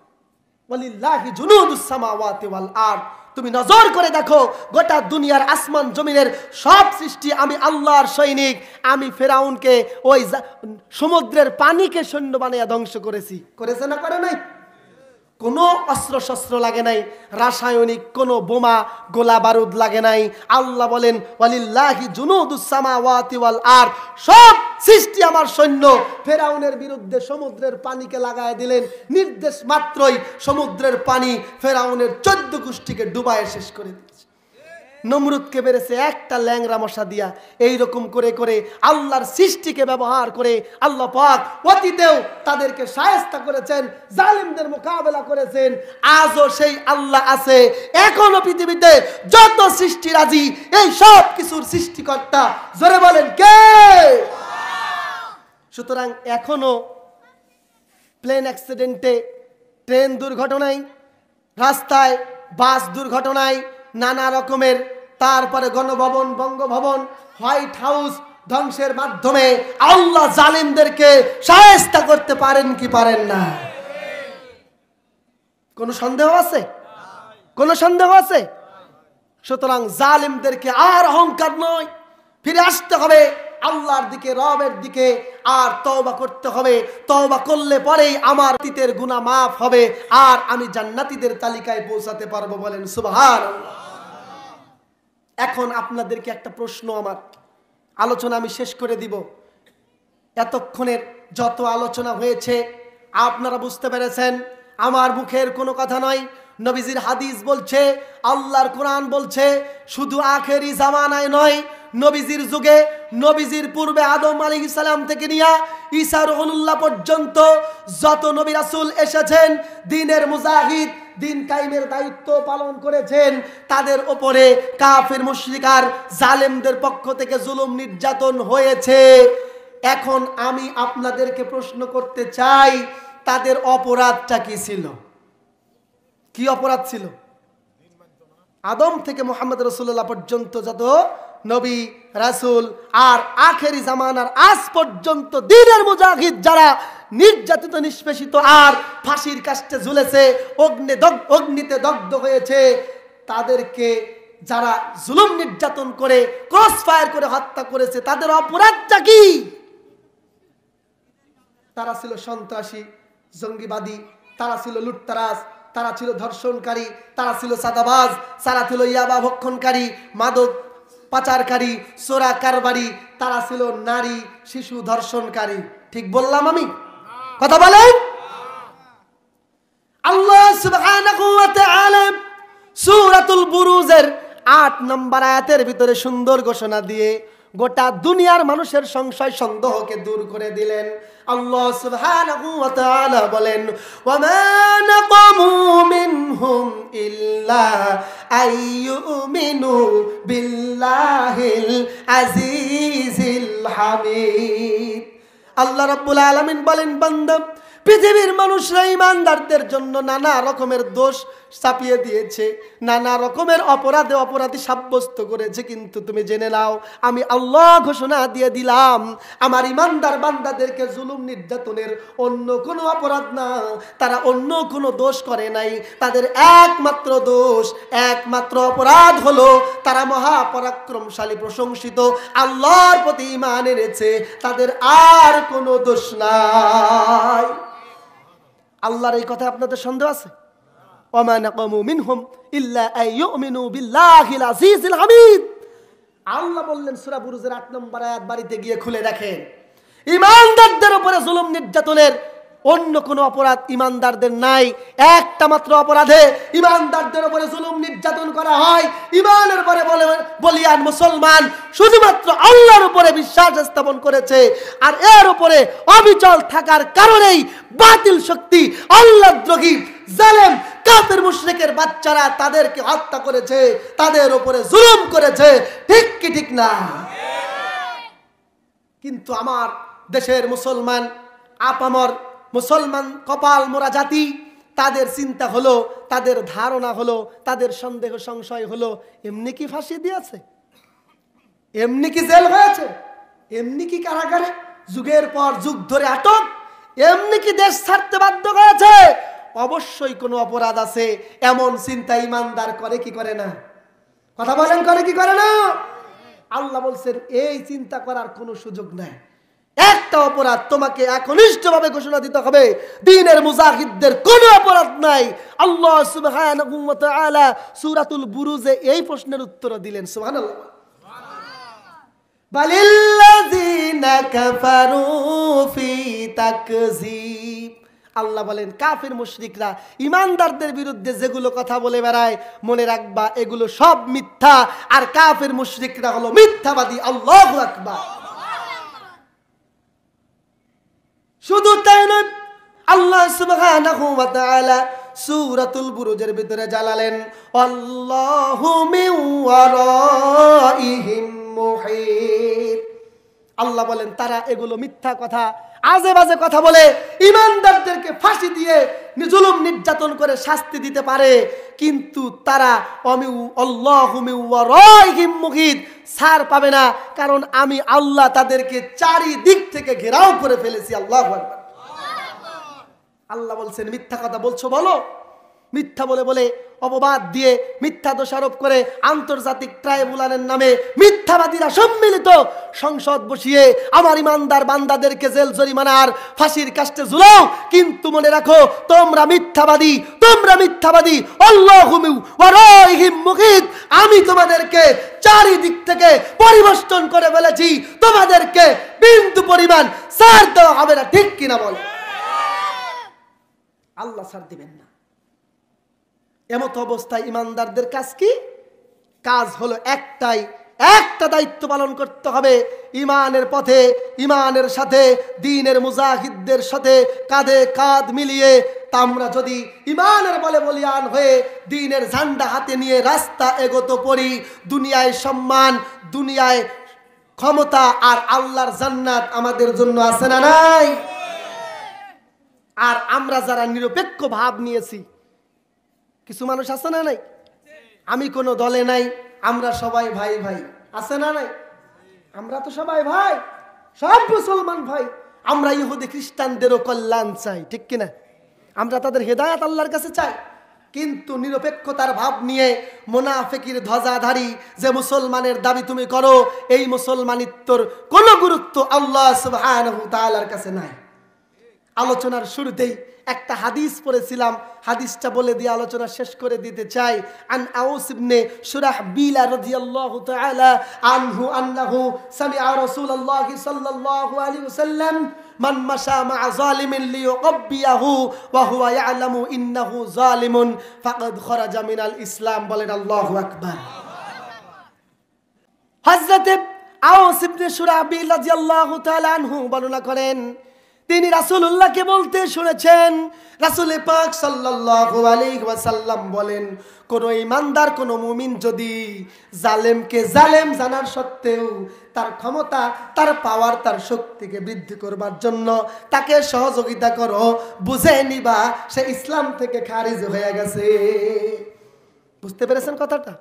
ওয়ালিল্লাহি জুনুদুস সামাওয়াতি ওয়াল আরদ। তুমি নজর করে দেখো, গোটা দুনিয়ার আসমান জমিনের সব সৃষ্টি আমি আল্লাহর সৈনিক। আমি ফিরআউনকে ওই সমুদ্রের পানিকে সৈন্য বানিয়ে ধ্বংস করেছি। করেছে না করে নাই? কোনো অস্ত্র শস্ত্র লাগে নাই, রাসায়নিক কোনো বোমা গোলা বারুদ লাগে নাই। আল্লাহ বলেন, ওয়ালিল্লাহি জুনুদুস সামাওয়াতি ওয়াল আরদ, সব সৃষ্টি আমার সৈন্য। ফিরআউনের বিরুদ্ধে সমুদ্রের পানিকে লাগায় দিলেন, নির্দেশ মাত্রই সমুদ্রের পানি ফিরআউনের 14 গোষ্ঠীকে ডুবায় শেষ করে দিয়েছে। নমরুদকে বেরেছে একটা ল্যাংরা মশা দিয়া। এইরকম করে করে আল্লাহর সৃষ্টিকে ব্যবহার করে আল্লাহ পাক অতীতেও তাদেরকে শায়েস্তা করেছেন, জালিমদের মোকাবেলা করেছেন। আজও সেই আল্লাহ আছে, এখনো পৃথিবীতে যত সৃষ্টিরাজি, এই সব কিছুর সৃষ্টিকর্তা। জোরে বলেন কে? সুতরাং এখনো প্লেন অ্যাক্সিডেন্টে, ট্রেন দুর্ঘটনায়, রাস্তায় বাস দুর্ঘটনায়, নানা রকমের, তারপরে গণভবন, বঙ্গভবন, হোয়াইট হাউস ধ্বংসের মাধ্যমে আল্লাহ জালিমদেরকে শায়েস্তা করতে পারেন কি পারেন না? কোনো সন্দেহ আছে? কোনো সন্দেহ আছে? সুতরাং জালিমদেরকে আর অহংকার নয়, ফিরে আসতে হবে আল্লাহর দিকে, রবের দিকে, আর তওবা করতে হবে। তওবা করলে পরেই আমার অতীতের গুনাহ মাফ হবে, আর আমি জান্নাতীদের তালিকায় পৌঁছাতে পারবো। বলেন সুবহানাল্লাহ। এখন আপনাদেরকে একটা প্রশ্ন, আমার আলোচনা আমি শেষ করে দিব। এতক্ষণের যত আলোচনা হয়েছে আপনারা বুঝতে পেরেছেন, আমার মুখের কোনো কথা নয়, নবীজির হাদিস বলছে, আল্লাহর কোরআন বলছে। শুধু আখেরি জামানায় নয়, নবীজির যুগে, নবীজির পূর্বে আদম আলাইহিস সালাম থেকে নিয়ে ঈসা রুহুল্লাহ পর্যন্ত যত নবী রাসূল এসেছেন, দ্বীনের মুজাহিদ, দিন কায়েমের দায়িত্ব পালন করেছেন, তাদের উপরে কাফির মুশরিকার জালেমদের পক্ষ থেকে জুলুম নির্যাতন হয়েছে। এখন আমি আপনাদেরকে প্রশ্ন করতে চাই, তাদের অপরাধটা কি ছিল? কি অপরাধ ছিল? আদম থেকে মুহাম্মদ রাসূলুল্লাহ পর্যন্ত যত নবী রাসূল আর আখেরি জামানার আজ পর্যন্ত দ্বীনের মুজাহিদ যারা নির্যাতিত নিষ্পেষিত আর ফাঁসির কাস্টে ঝুলেছে, অগ্নিতে দগ্ধ হয়েছে, তাদেরকে যারা জুলুম নির্যাতন করে ক্রস ফায়ার করে হত্যা করেছে, তাদের অপরাধটা কি? তারা ছিল সন্ত্রাসী, জঙ্গিবাদী, তারা ছিল লুটতারাজ, তারা ছিল ধর্ষণকারী, তারা ছিল সাদাবাজ, তারা ছিল ইয়াবা ভক্ষণকারী, মাদক পাচারকারী, চোরা কারবারি, তারা ছিল নারী শিশু ধর্ষণকারী। ঠিক বললাম আমি? কথা বলেন। আল্লাহ সুবহানাহু ওয়া তাআলা সূরাতুল বুরুজের ৮ নম্বর আয়াতের ভিতরে সুন্দর ঘোষণা দিয়ে গোটা দুনিয়ার মানুষের সংশয় সন্দেহকে দূর করে দিলেন। আল্লাহ সুবহানাহু ওয়া তাআলা বলেন, ওয়া মা নাকামু মিনহুম ইল্লা আইয়ুমিনু বিল্লাহিল আজিজিল হামিদ। আল্লাহ রাব্বুল আলামিন বলেন, বান্দা, পৃথিবীর মানুষরা ইমানদারদের জন্য নানা রকমের দোষ চাপিয়ে দিয়েছে, নানা রকমের অপরাধী সাব্যস্ত করেছে, কিন্তু তুমি জেনে নাও আমি আল্লাহ ঘোষণা দিয়ে দিলাম আমার ইমানদার বান্দাদেরকে জুলুম নির্যাতনের অন্য কোনো অপরাধ না, তারা অন্য কোনো দোষ করে নাই। তাদের একমাত্র দোষ, একমাত্র অপরাধ হলো তারা মহাপরাক্রমশালী প্রশংসিত আল্লাহর প্রতি ঈমান এনেছে, তাদের আর কোনো দোষ নাই। আল্লাহর এই কথা আপনাদের সন্দেহ আছে? ওমা নাকামু মিনহুম ইল্লা আইয়ুমিনু বিল্লাহিল আজিজিল হামিদ। আল্লাহ বললেন সূরা বুরুজের ৮ নম্বর আয়াত, বাড়িতে গিয়ে খুলে দেখেন। ঈমানদারদের উপরে জুলুম নির্যাতনের অন্য কোনো অপরাধ ঈমানদারদের নাই। একটা মাত্র অপরাধে ঈমানদারদের উপরে জুলুম নির্যাতন করা হয়। ঈমানের পরে বলিয়ান মুসলমান শুধুমাত্র আল্লাহর উপরে বিশ্বাস স্থাপন করেছে, আর এর উপরে অবিচল থাকার কারণেই বাতিল শক্তি, আল্লাহদ্রোহী জালেম কাফের মুশরিকের বাচ্চারা তাদেরকে হত্যা করেছে, তাদের উপরে জুলুম করেছে। ঠিক কি ঠিক না? কিন্তু আমার দেশের মুসলমান, আপামর মুসলমান কপাল মোরা জাতি, তাদের চিন্তা হলো, তাদের ধারণা হলো, তাদের সন্দেহ সংশয় হলো, এমনি কি ফাঁসি দিয়েছে, এমনি কি জেল হয়েছে, এমনি কি কারাগারে যুগের পর যুগ ধরে আটক, এমনি কি দেশ ছাড়তে বাধ্য হয়েছে? অবশ্যই কোনো অপরাধ আছে। এমন চিন্তা ইমানদার করে কি করে না? কথা বলেন, করে কি করে না? আল্লাহ বলছেন এই চিন্তা করার কোনো সুযোগ নাই। একটা অপরাধ তোমাকে একনিষ্ঠভাবে ঘোষণা দিতে হবে, দ্বীনের মুজাহিদদের কোনো অপরাধ নাই। আল্লাহ সুবহানাহু ওয়া তাআলা সূরাতুল বুরুজে এই প্রশ্নের উত্তর দিলেন। সুবহানাল্লাহ। বালিল্লাযিনা কাফারু ফি তাকযীব। আল্লাহ বলেন কাফির মুশরিকরা ইমানদারদের বিরুদ্ধে যেগুলো কথা বলে বেড়ায়, মনে রাখবা এগুলো সব মিথ্যা, আর কাফির মুশরিকরা হলো মিথ্যাবাদী। আল্লাহু আকবার। শুধু তাই নয়, আল্লাহ সুবহানাহু ওয়া তাআলা সূরাতুল বুরুজের ভিতরে জানালেন, আল্লাহু মিন ওয়ারাইহিম মুহীত। আল্লাহ বলেন তারা এগুলো মিথ্যা কথা, আজে বাজে কথা বলে ইমানদারদেরকে ফাঁসি দিয়ে জুলুম নির্যাতন করে শাস্তি দিতে পারে, কিন্তু তারা আল্লাহু মিন ওয়ারাইহিম মুহীত ছাড় পাবে না, কারণ আমি আল্লাহ তাদেরকে চারিদিক থেকে ঘেরাও করে ফেলেছি। আল্লাহু আকবার। আল্লাহ বলছেন মিথ্যা কথা বলছো বলো, মিথ্যা বলে বলে অপবাদ দিয়ে মিথ্যা দোষারোপ করে আন্তর্জাতিক ট্রাইব্যুনালের নামে মিথ্যাবাদীরা সম্মিলিত সংসদ বসিয়ে আমার ইমানদার বান্দাদেরকে জেল জরিমানার ফাঁসির কাস্টে ঝুলাও, কিন্তু মনে রাখো তোমরা মিথ্যাবাদী, তোমরা মিথ্যাবাদী। আল্লাহু মিন ওয়ারাইহিম মুহীত। আমি তোমাদেরকে চারিদিক থেকে পরিবেষ্টন করে ফেলেছি, তোমাদেরকে বিন্দু পরিমাণ ছাড় দেওয়া হবে না। ঠিক কিনা বল? আল্লাহ ছাড় দিবেন না। এমত অবস্থায় ইমানদারদের কাজ কি? কাজ হলো একটাই, একটা দায়িত্ব পালন করতে হবে। ইমানের পথে, ইমানের সাথে, দ্বীনের মুজাহিদদের সাথে কাঁধে কাঁধ মিলিয়ে আমরা যদি ইমানের বলে বলিয়ান হয়ে দ্বীনের ঝান্ডা হাতে নিয়ে রাস্তা এগোতে পড়ি, দুনিয়ায় সম্মান, দুনিয়ায় ক্ষমতা, আর আল্লাহর জান্নাত আমাদের জন্য আছে না নাই? আর আমরা যারা নিরপেক্ষ ভাব নিয়েছি, কিছু মানুষ আছে না নাই? আমি কোনো দলে নাই, আমরা সবাই ভাই ভাই, আছে না নাই? আমরা তো সবাই ভাই, সব মুসলমান ভাই। আমরা ইহুদি খ্রিস্টানদেরও কল্যাণ চাই, ঠিক কিনা? আমরা তাদের হেদায়েত আল্লাহর কাছে চাই, কিন্তু নিরপেক্ষতার ভাব নিয়ে মুনাফিকের ধ্বজাধারী যে মুসলমানের দাবি তুমি করো, এই মুসলমানিত্বর কোনো গুরুত্ব আল্লাহ সুবহানাহু ওয়া তাআলার কাছে নাই। আলোচনার শুরুতেই একটা হাদিস পড়েছিলাম, হাদিসটা বলে দিয়ে আলোচনা শেষ করে দিতে চাই। আন আউস ইবনে শুরাহবিল রাদিয়াল্লাহু তাআলা আনহু আন্নাহু সামিআ রাসূলুল্লাহ সাল্লাল্লাহু আলাইহি ওয়াসাল্লাম মান মাশা মা যালিমিন লিয়ুকবিয়াহু ওয়া হুয়া ইয়ালামু ইন্নাহু যালিমুন ফাকাদ খারাজা মিনাল ইসলাম। বলেন আল্লাহু আকবার। হযরত আউস ইবনে শুরাহবিল রাদিয়াল্লাহু তাআলা আনহু বর্ণনা করেন, তিনি রাসূলুল্লাহকে বলতে শুনেছেন, রাসূল পাক সাল্লাল্লাহু আলাইহি ওয়াসাল্লাম বলেন, কোন ঈমানদার, কোন মুমিন যদি জালেমকে জালেম জানার সত্ত্বেও তার ক্ষমতা, তার পাওয়ার, তার শক্তিকে বৃদ্ধি করবার জন্য তাকে সহযোগিতা করো, বুঝে নিবা সে ইসলাম থেকে খারিজ হয়ে গেছে। বুঝতে পেরেছেন কথাটা?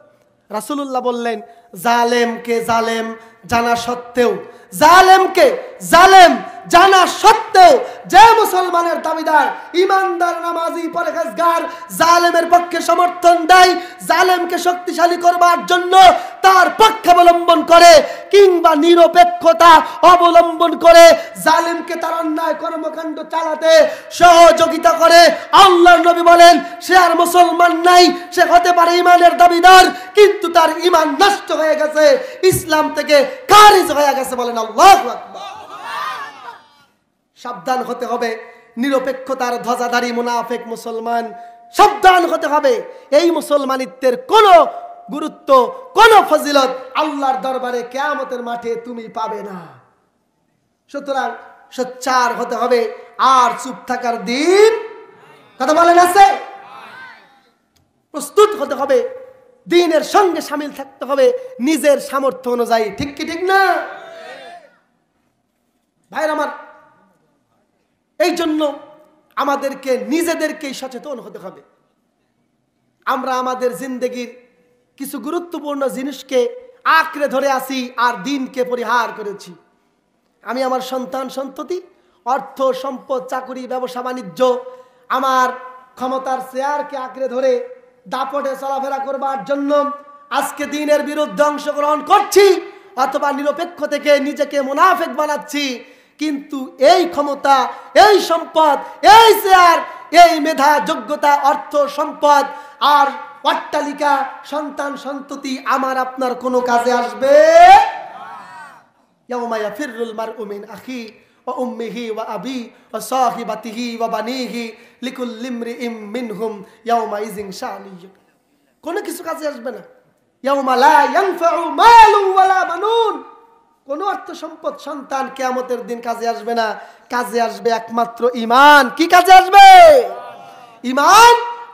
রাসূলুল্লাহ বললেন, জালেমকে জালেম জানা সত্ত্বেও, জালেমকে জালেম জানা সত্ত্বেও যে মুসলমানের দাবিদার, ইমানদার, নামাজি, পরহেজগার জালেমের পক্ষে সমর্থন দেয়, জালেমকে শক্তিশালী করবার জন্য তার পক্ষে অবলম্বন করে কিংবা নিরপেক্ষতা অবলম্বন করে জালেমকে তার অন্যায় কর্মকাণ্ড চালাতে সহযোগিতা করে, আল্লাহর নবী বলেন সে আর মুসলমান নাই। সে হতে পারে ইমানের দাবিদার, কিন্তু তার ইমান নষ্ট হয়ে গেছে, ইসলাম থেকে খারিজ হয়ে গেছে। বলেন আল্লাহু আকবার। সাবধান হতে হবে নিরপেক্ষতার ধ্বজাধারী মুনাফিক মুসলমান, সাবধান হতে হবে। এই মুসলমানিত্বের কোনো গুরুত্ব, কোনো ফজিলত আল্লাহর দরবারে কিয়ামতের মাঠে তুমি পাবে না। সুতরাং সোচ্চার হতে হবে, আর চুপ থাকার দিন, কথা বলেন, আছে? প্রস্তুত হতে হবে, দ্বীনের সঙ্গে শামিল থাকতে হবে নিজের সামর্থ্য অনুযায়ী, ঠিক কি ঠিক না ভাইরা আমার? এই জন্য আমাদেরকে নিজেদেরকেই সচেতন হতে হবে। আমরা আমাদের জিন্দেগির কিছু গুরুত্বপূর্ণ জিনিসকে আঁকড়ে ধরে আসি আর দিনকে পরিহার করেছি। আমি আমার সন্তান সন্ততি, অর্থ সম্পদ, চাকরি, ব্যবসা বাণিজ্য, আমার ক্ষমতার চেয়ারকে আঁকড়ে ধরে দাপটে চলাফেরা করবার জন্য আজকে দিনের বিরুদ্ধে অংশগ্রহণ করছি, অথবা নিরপেক্ষ থেকে নিজেকে মুনাফিক বানাচ্ছি। কিন্তু এই ক্ষমতা, এই সম্পদ, এই চেয়ার, এই মেধা, যোগ্যতা, অর্থ সম্পদ আর অট্টালিকা, সন্তান সন্ততি আমার আপনার কোনো কাজে আসবে? ইয়াউমা ইয়াফিরুল মারউ মিন আখি ওয়া উম্মিহি ওয়া আবি ওয়া সাহিবাতিহি ওয়া বানিহি লিকুল্লি ইমরিইম মিনহুম ইয়াউমা ইযিন শানিয়্যুন। কোনো কিছু কাজে আসবে না। ইয়াউমা লা ইয়ানফাউ মালু ওয়ালা বানুন, কোনো অর্থ সম্পদ, সন্তান কিয়ামতের দিন কাজে আসবে না। কাজে আসবে একমাত্র ঈমান। কি কাজে আসবে? ঈমান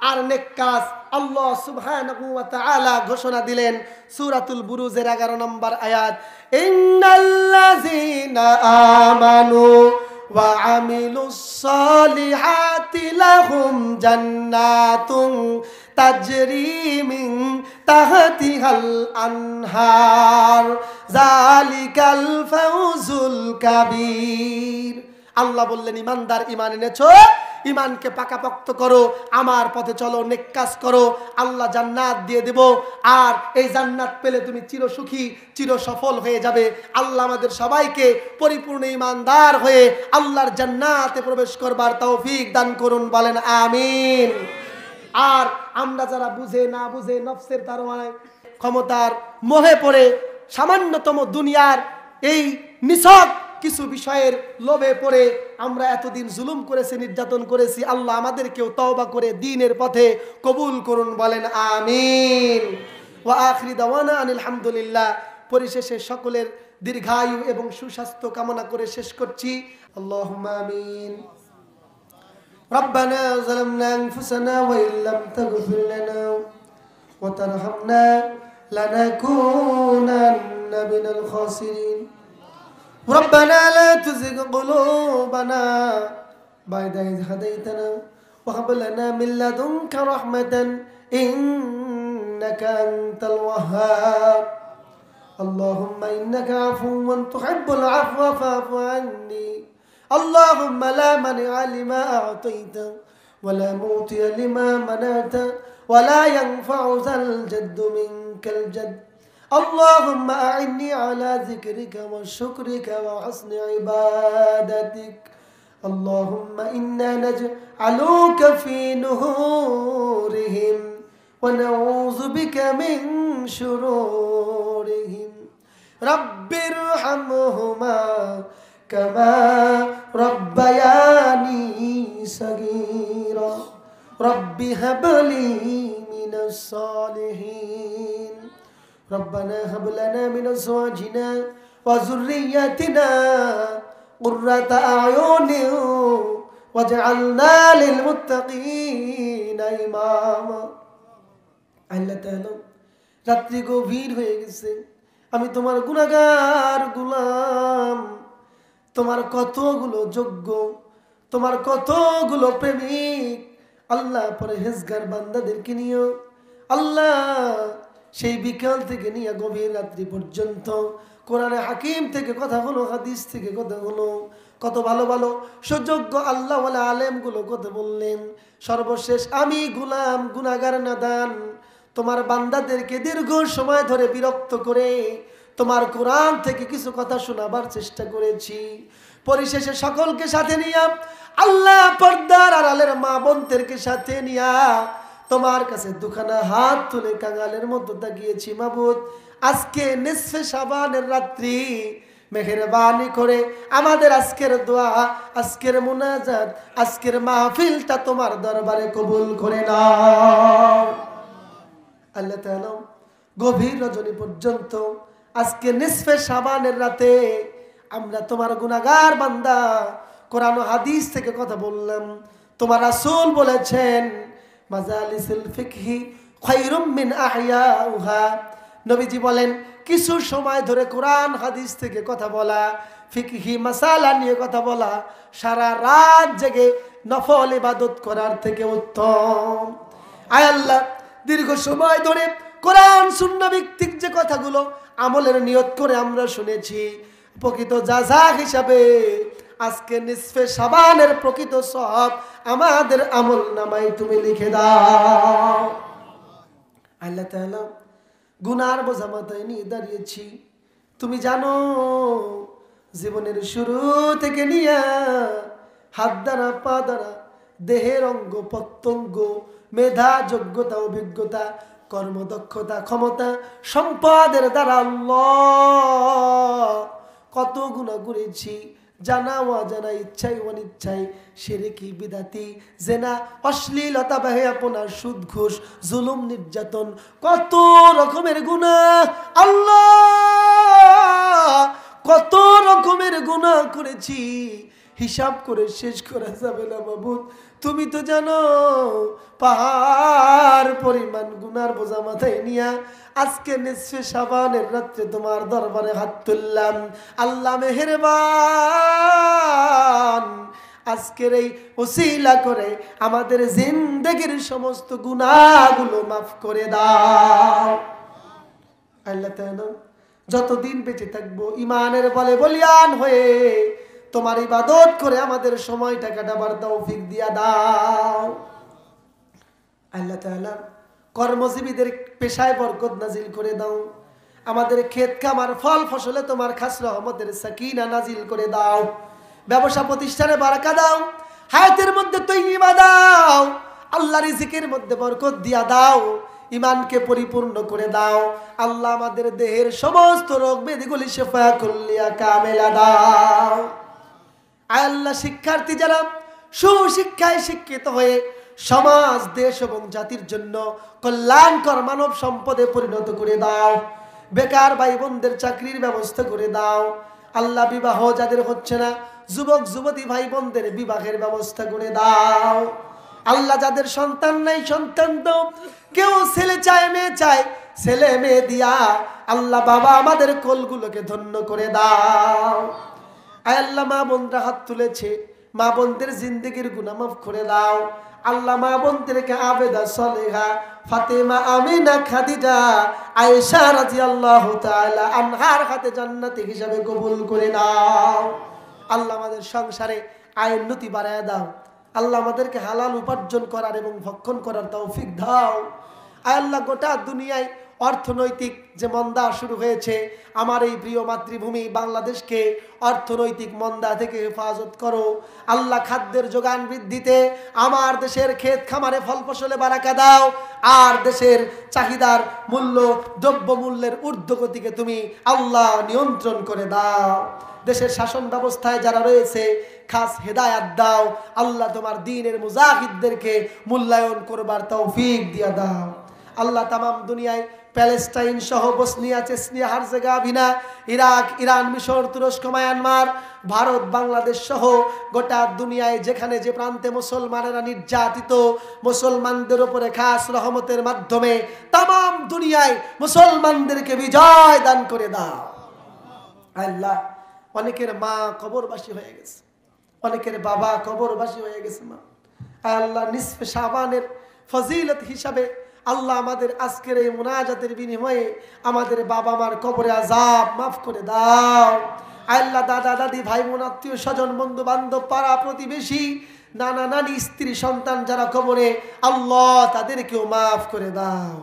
আর নেক কাজ। আল্লাহ সুবহানাহু ওয়া তাআলা ঘোষণা দিলেন সূরাতুল বুরুজের 11 নম্বর আয়াত, ইন্নাল্লাযীনা আমানু ওয়া আমিলুস সালিহাতি লাহুম জান্নাতুন তাজরি মিন তাহতিহাল আনহার যালিকাল ফাউজুল কাবীর। আল্লাহ বললেন, ইমানদার ঈমান এনেছো, ঈমানকে পাকাপোক্ত করো, আমার পথে চলো, নেক কাজ করো, আল্লাহ জান্নাত দিয়ে দেব। আর এই জান্নাত পেলে তুমি চিরসুখী, চির সফল হয়ে যাবে। আল্লাহ আমাদের সবাইকে পরিপূর্ণ ঈমানদার হয়ে আল্লাহর জান্নাতে প্রবেশ করবার তৌফিক দান করুন, বলেন আমিন। আর আমরা যারা বুঝে না বুঝে নফসের তাড়নায়, ক্ষমতার মোহে পড়ে, সামান্যতম দুনিয়ার এই নিছক কিছু বিষয়ের লোভে পড়ে আমরা এতদিন জুলুম করেছি, নির্যাতন করেছি, আল্লাহ আমাদেরকেও তওবা করে দ্বীনের পথে কবুল করুন, বলেন আমিন। ওয়া আখিরি দাওয়ানা আনিল হামদুলিল্লাহ। পরিশেষে সকলের দীর্ঘায়ু এবং সুস্বাস্থ্য কামনা করে শেষ করছি। আল্লাহুম্মা আমিন। ربنا ظلمنا أنفسنا وإن لم تغفر لنا وترحمنا لنكونن من الخاسرين ربنا لا تزغ قلوبنا بعد إذ هديتنا وهب لنا من لدنك رحمة إنك إنك أنت الوهاب اللهم إنك عفو تحب العفو فاعف عني اللهم لا مانع لما أعطيت ولا معطي لما منعت ولا ينفع ذا الجد منك الجد اللهم أعني على ذكرك وشكرك وحسن عبادتك اللهم إنا نجعلك في نهورهم ونعوذ بك من شرورهم رب ارحمهما كما ربياني صغيرا رب هب لي من الصالحين ربنا هب لنا من أزواجنا وذرياتنا قرة أعين واجعلنا للمتقين إماما আল্লাহ তাআলা রাত্রি গভীর হয়ে গেছে আমি তোমার গুনাহগার গোলাম তোমার কতগুলো যোগ্য তোমার কতগুলো প্রেমিক আল্লাহ পরহেজগার বান্দাদেরকে নিয়ে আল্লাহ সেই বিকাল থেকে নিয়ে গভীর রাত্রি পর্যন্ত কোরআনে হাকিম থেকে কথা হলো হাদিস থেকে কথা হলো কত ভালো ভালো সুযোগ্য আল্লাহ ওয়ালা আলেমগুলো কথা বললেন সর্বশেষ আমি গোলাম গুনাহগার নাদান তোমার বান্দাদেরকে দীর্ঘ সময় ধরে বিরক্ত করে তোমার কোরআন থেকে কিছু কথা শোনাবার চেষ্টা করেছি পরিশেষে সকলকে সাথে নিয়ে আল্লাহ পর্দার আড়ালের মা বোনদেরকে সাথে নিয়ে তোমার কাছে দুখানা হাত তুলে কাঙালের মতো তাকিয়েছি মাবুদ আজকে নিসফে শাবানের রাত্রি মেহেরবানি করে আমাদের আজকের দোয়া আজকের মুনাজাত আজকের মাহফিলটা তোমার দরবারে কবুল করে নাও আল্লাহ তাআলা গভীর রজনী পর্যন্ত আজকে নিসফে শাবানের রাতে আমরা তোমার গুনাহগার বান্দা কোরআন ও হাদিস থেকে কথা বললাম তোমার রাসূল বলেছেন মাজালিসুল ফিকহি খায়রুম মিন আহইয়াউহা নবীজি বলেন কিছু সময় ধরে কোরআন হাদিস থেকে কথা বলা ফিকহি মাসালা নিয়ে কথা বলা সারা রাত জেগে নফল ইবাদত করার থেকে উত্তম আয় আল্লাহ দীর্ঘ সময় ধরে কোরআন সুন্নাহ ভিত্তিক যে কথাগুলো আমলের নিয়ত করে আমরা শুনেছি প্রকৃত জাযা হিসাবে আজকে নিসফে শাবানের প্রকৃত সওয়াব আমাদের আমল নামায় তুমি লিখে দাও আল্লাহ তাআলা গুনার বোঝা মাথায় নিয়ে দাঁড়িয়েছি তুমি জানো জীবনের শুরু থেকে নিয়ে হাত দ্বারা পা দ্বারা দেহের অঙ্গ প্রত্যঙ্গ মেধা যোগ্যতা অভিজ্ঞতা কর্মদক্ষতা ক্ষমতা সম্পদের দ্বারা আল্লাহ কত গুনাহ করেছি জানা অজানা ইচ্ছাই অনিচ্ছাই শিরকি বিদাতি জেনা অশ্লীলতা বেহায়াপনা সুদ ঘুষ জুলুম নির্যাতন কত রকমের গুনাহ আল্লাহ কত রকমের গুনাহ করেছি হিসাব করে শেষ করা যাবে না মাবুদ তুমি তো জানো পাহাড় পরিমাণ গুনার বোঝা মাথায় নিয়া আজকে নিসফে শাবানের রাত্রে তোমার দরবারে হাত তুললাম আল্লাহ মেহেরবান আজকের এই ওসিলা করে আমাদের জিন্দেগির সমস্ত গুনাহগুলো মাফ করে দাও আল্লাহ তাআলা যতদিন বেঁচে থাকবো ঈমানের বলে বলিয়ান হয়ে তোমার ইবাদত করে আমাদের সময়টা কাটাবার তৌফিক দিয়া দাও আল্লাহ তাআলা কর্মজীবীদের পেশায় বরকত নাজিল করে দাও আমাদের ক্ষেত খামার ফল ফসলে তোমার খাস রহমতের সাকিনা নাজিল করে দাও ব্যবসা প্রতিষ্ঠানে বারাকা দাও হায়াতের মধ্যে তয়্যিবা দাও আল্লাহ রিজিকের মধ্যে বরকত দিয়া দাও ঈমানকে পরিপূর্ণ করে দাও আল্লাহ আমাদের দেহের সমস্ত রোগ ব্যাধিগুলি শিফা কুল্লিয়া কামেলা দাও আল্লাহ শিক্ষার্থী যারা সুশিক্ষায় শিক্ষিত হয়ে সমাজ দেশ এবং জাতির জন্য কল্যাণকর মানব সম্পদে পরিণত করে দাও বেকার ভাই বোনদের চাকরির ব্যবস্থা করে দাও আল্লাহ বিবাহ যাদের হচ্ছে না যুবক যুবতী ভাই বোনদের বিবাহের ব্যবস্থা করে দাও আল্লাহ যাদের সন্তান নাই সন্তান দাও কেউ ছেলে চায় মেয়ে চায় ছেলে মেয়ে দিয়া আল্লাহ বাবা আমাদের কোলগুলোকে ধন্য করে দাও আয় আল্লাহ মা বোনরা হাত তুলেছে মা বোনদের জিন্দেগির গুনাহ মাফ করে দাও আল্লাহ মা বোনদেরকে আবেদা সলেহা ফাতেমা, আমিনা, খাদিজা, আয়েশা রাদিয়াল্লাহু তাআলা আনহার হাতে জান্নাতি হিসাবে কবুল করে নাও। আল্লাহ আমাদের সংসারে আয়ের নতি বাড়ায় দাও। আল্লাহ আমাদেরকে হালাল উপার্জন করার এবং ভক্ষণ করার তৌফিক দাও। আয় আল্লাহ, গোটা দুনিয়ায় অর্থনৈতিক যে মন্দা শুরু হয়েছে, আমার এই প্রিয় মাতৃভূমি বাংলাদেশকে অর্থনৈতিক মন্দা থেকে হেফাজত করো। আল্লাহ, খাদ্যের যোগান বৃদ্ধিতে আমার দেশের ক্ষেত খামারে ফল ফসলে বারাকা দাও। আর দেশের চাহিদার মূল্য, দ্রব্য মূল্যের ঊর্ধ্বগতিকে তুমি আল্লাহ নিয়ন্ত্রণ করে দাও। দেশের শাসন ব্যবস্থায় যারা রয়েছে খাস হেদায়াত দাও। আল্লাহ, তোমার দ্বীনের মুজাহিদদেরকে মূল্যায়ন করবার তৌফিক দিয়া দাও। আল্লাহ, তামাম দুনিয়ায় প্যালেস্টাইন সহ Bosnia, Chechnya, Herzegovina, Iraq, Iran, মিশর, তুরস্ক, মায়ানমার, ভারত, বাংলাদেশ সহ গোটা দুনিয়ায় যেখানে যে প্রান্তে মুসলমানেরা নির্যাতিত, মুসলমানদের উপরে খাস রহমতের মাধ্যমে তামাম দুনিয়ায় মুসলমানদেরকে বিজয় দান করে দাও। আল্লাহ, অনেকের মা কবরবাসী হয়ে গেছে, অনেকের বাবা কবরবাসী হয়ে গেছে। মা আল্লাহ, নিসফে শাবানের ফজিলত হিসাবে আল্লাহ আমাদের আজকের এই মুনাজাতের বিনিময়ে আমাদের বাবা মার কবরে আযাব মাফ করে দাও। আল্লাহ, দাদা দাদি, ভাই বোন, আত্মীয় স্বজন, বন্ধু বান্ধব, পাড়া প্রতিবেশী, নানা নানি, স্ত্রী সন্তান যারা কবরে, আল্লাহ তাদেরকেও মাফ করে দাও।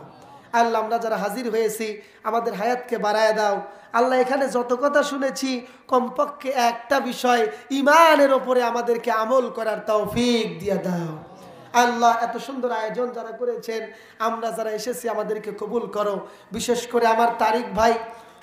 আল্লাহ, আমরা যারা হাজির হয়েছি আমাদের হায়াতকে বাড়ায় দাও। আল্লাহ, এখানে যত কথা শুনেছি কমপক্ষে একটা বিষয় ঈমানের ওপরে আমাদেরকে আমল করার তৌফিক দিয়ে দাও। আল্লাহ, এত সুন্দর আয়োজন যারা করেছেন, আমরা যারা এসেছি আমাদেরকে কবুল করো। বিশেষ করে আমার তারিক ভাই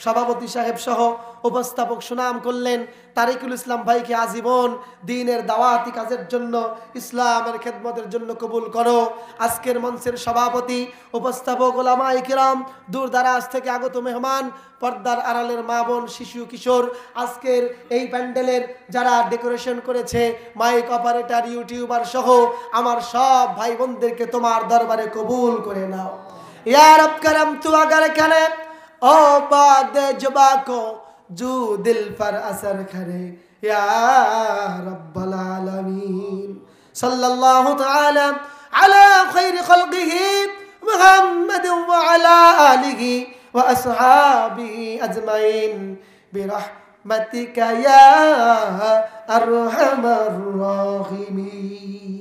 সভাপতি সাহেব সহ উপস্থাপক সুনাম করলেন তারিকুল ইসলাম ভাইকে আজীবন দ্বীনের দাওয়াতি কাজের জন্য, ইসলামের খেদমতের জন্য কবুল করো। আজকের মঞ্চের সভাপতি উপস্থাপক ওলামায়ে কিরাম, দূর দারাজ থেকে আগত মেহমান, পর্দার আড়ালের মা বোন, শিশু কিশোর, আজকের এই প্যান্ডেলের যারা ডেকোরেশন করেছে, মাইক অপারেটর, ইউটিউবার সহ আমার সব ভাই বোনদেরকে তোমার দরবারে কবুল করে নাও। ইয়া রব করম তু আগার কানে ओ बाद जुबा को जो दिल पर असर करे या रब्बल आलमीन सल्लल्लाहु तआला अला खैर खल्क़िही मुहम्मद व अला आलिही व अस्हाबिही अजमाइन बिरहमतिका या अरहमर राहिमीन।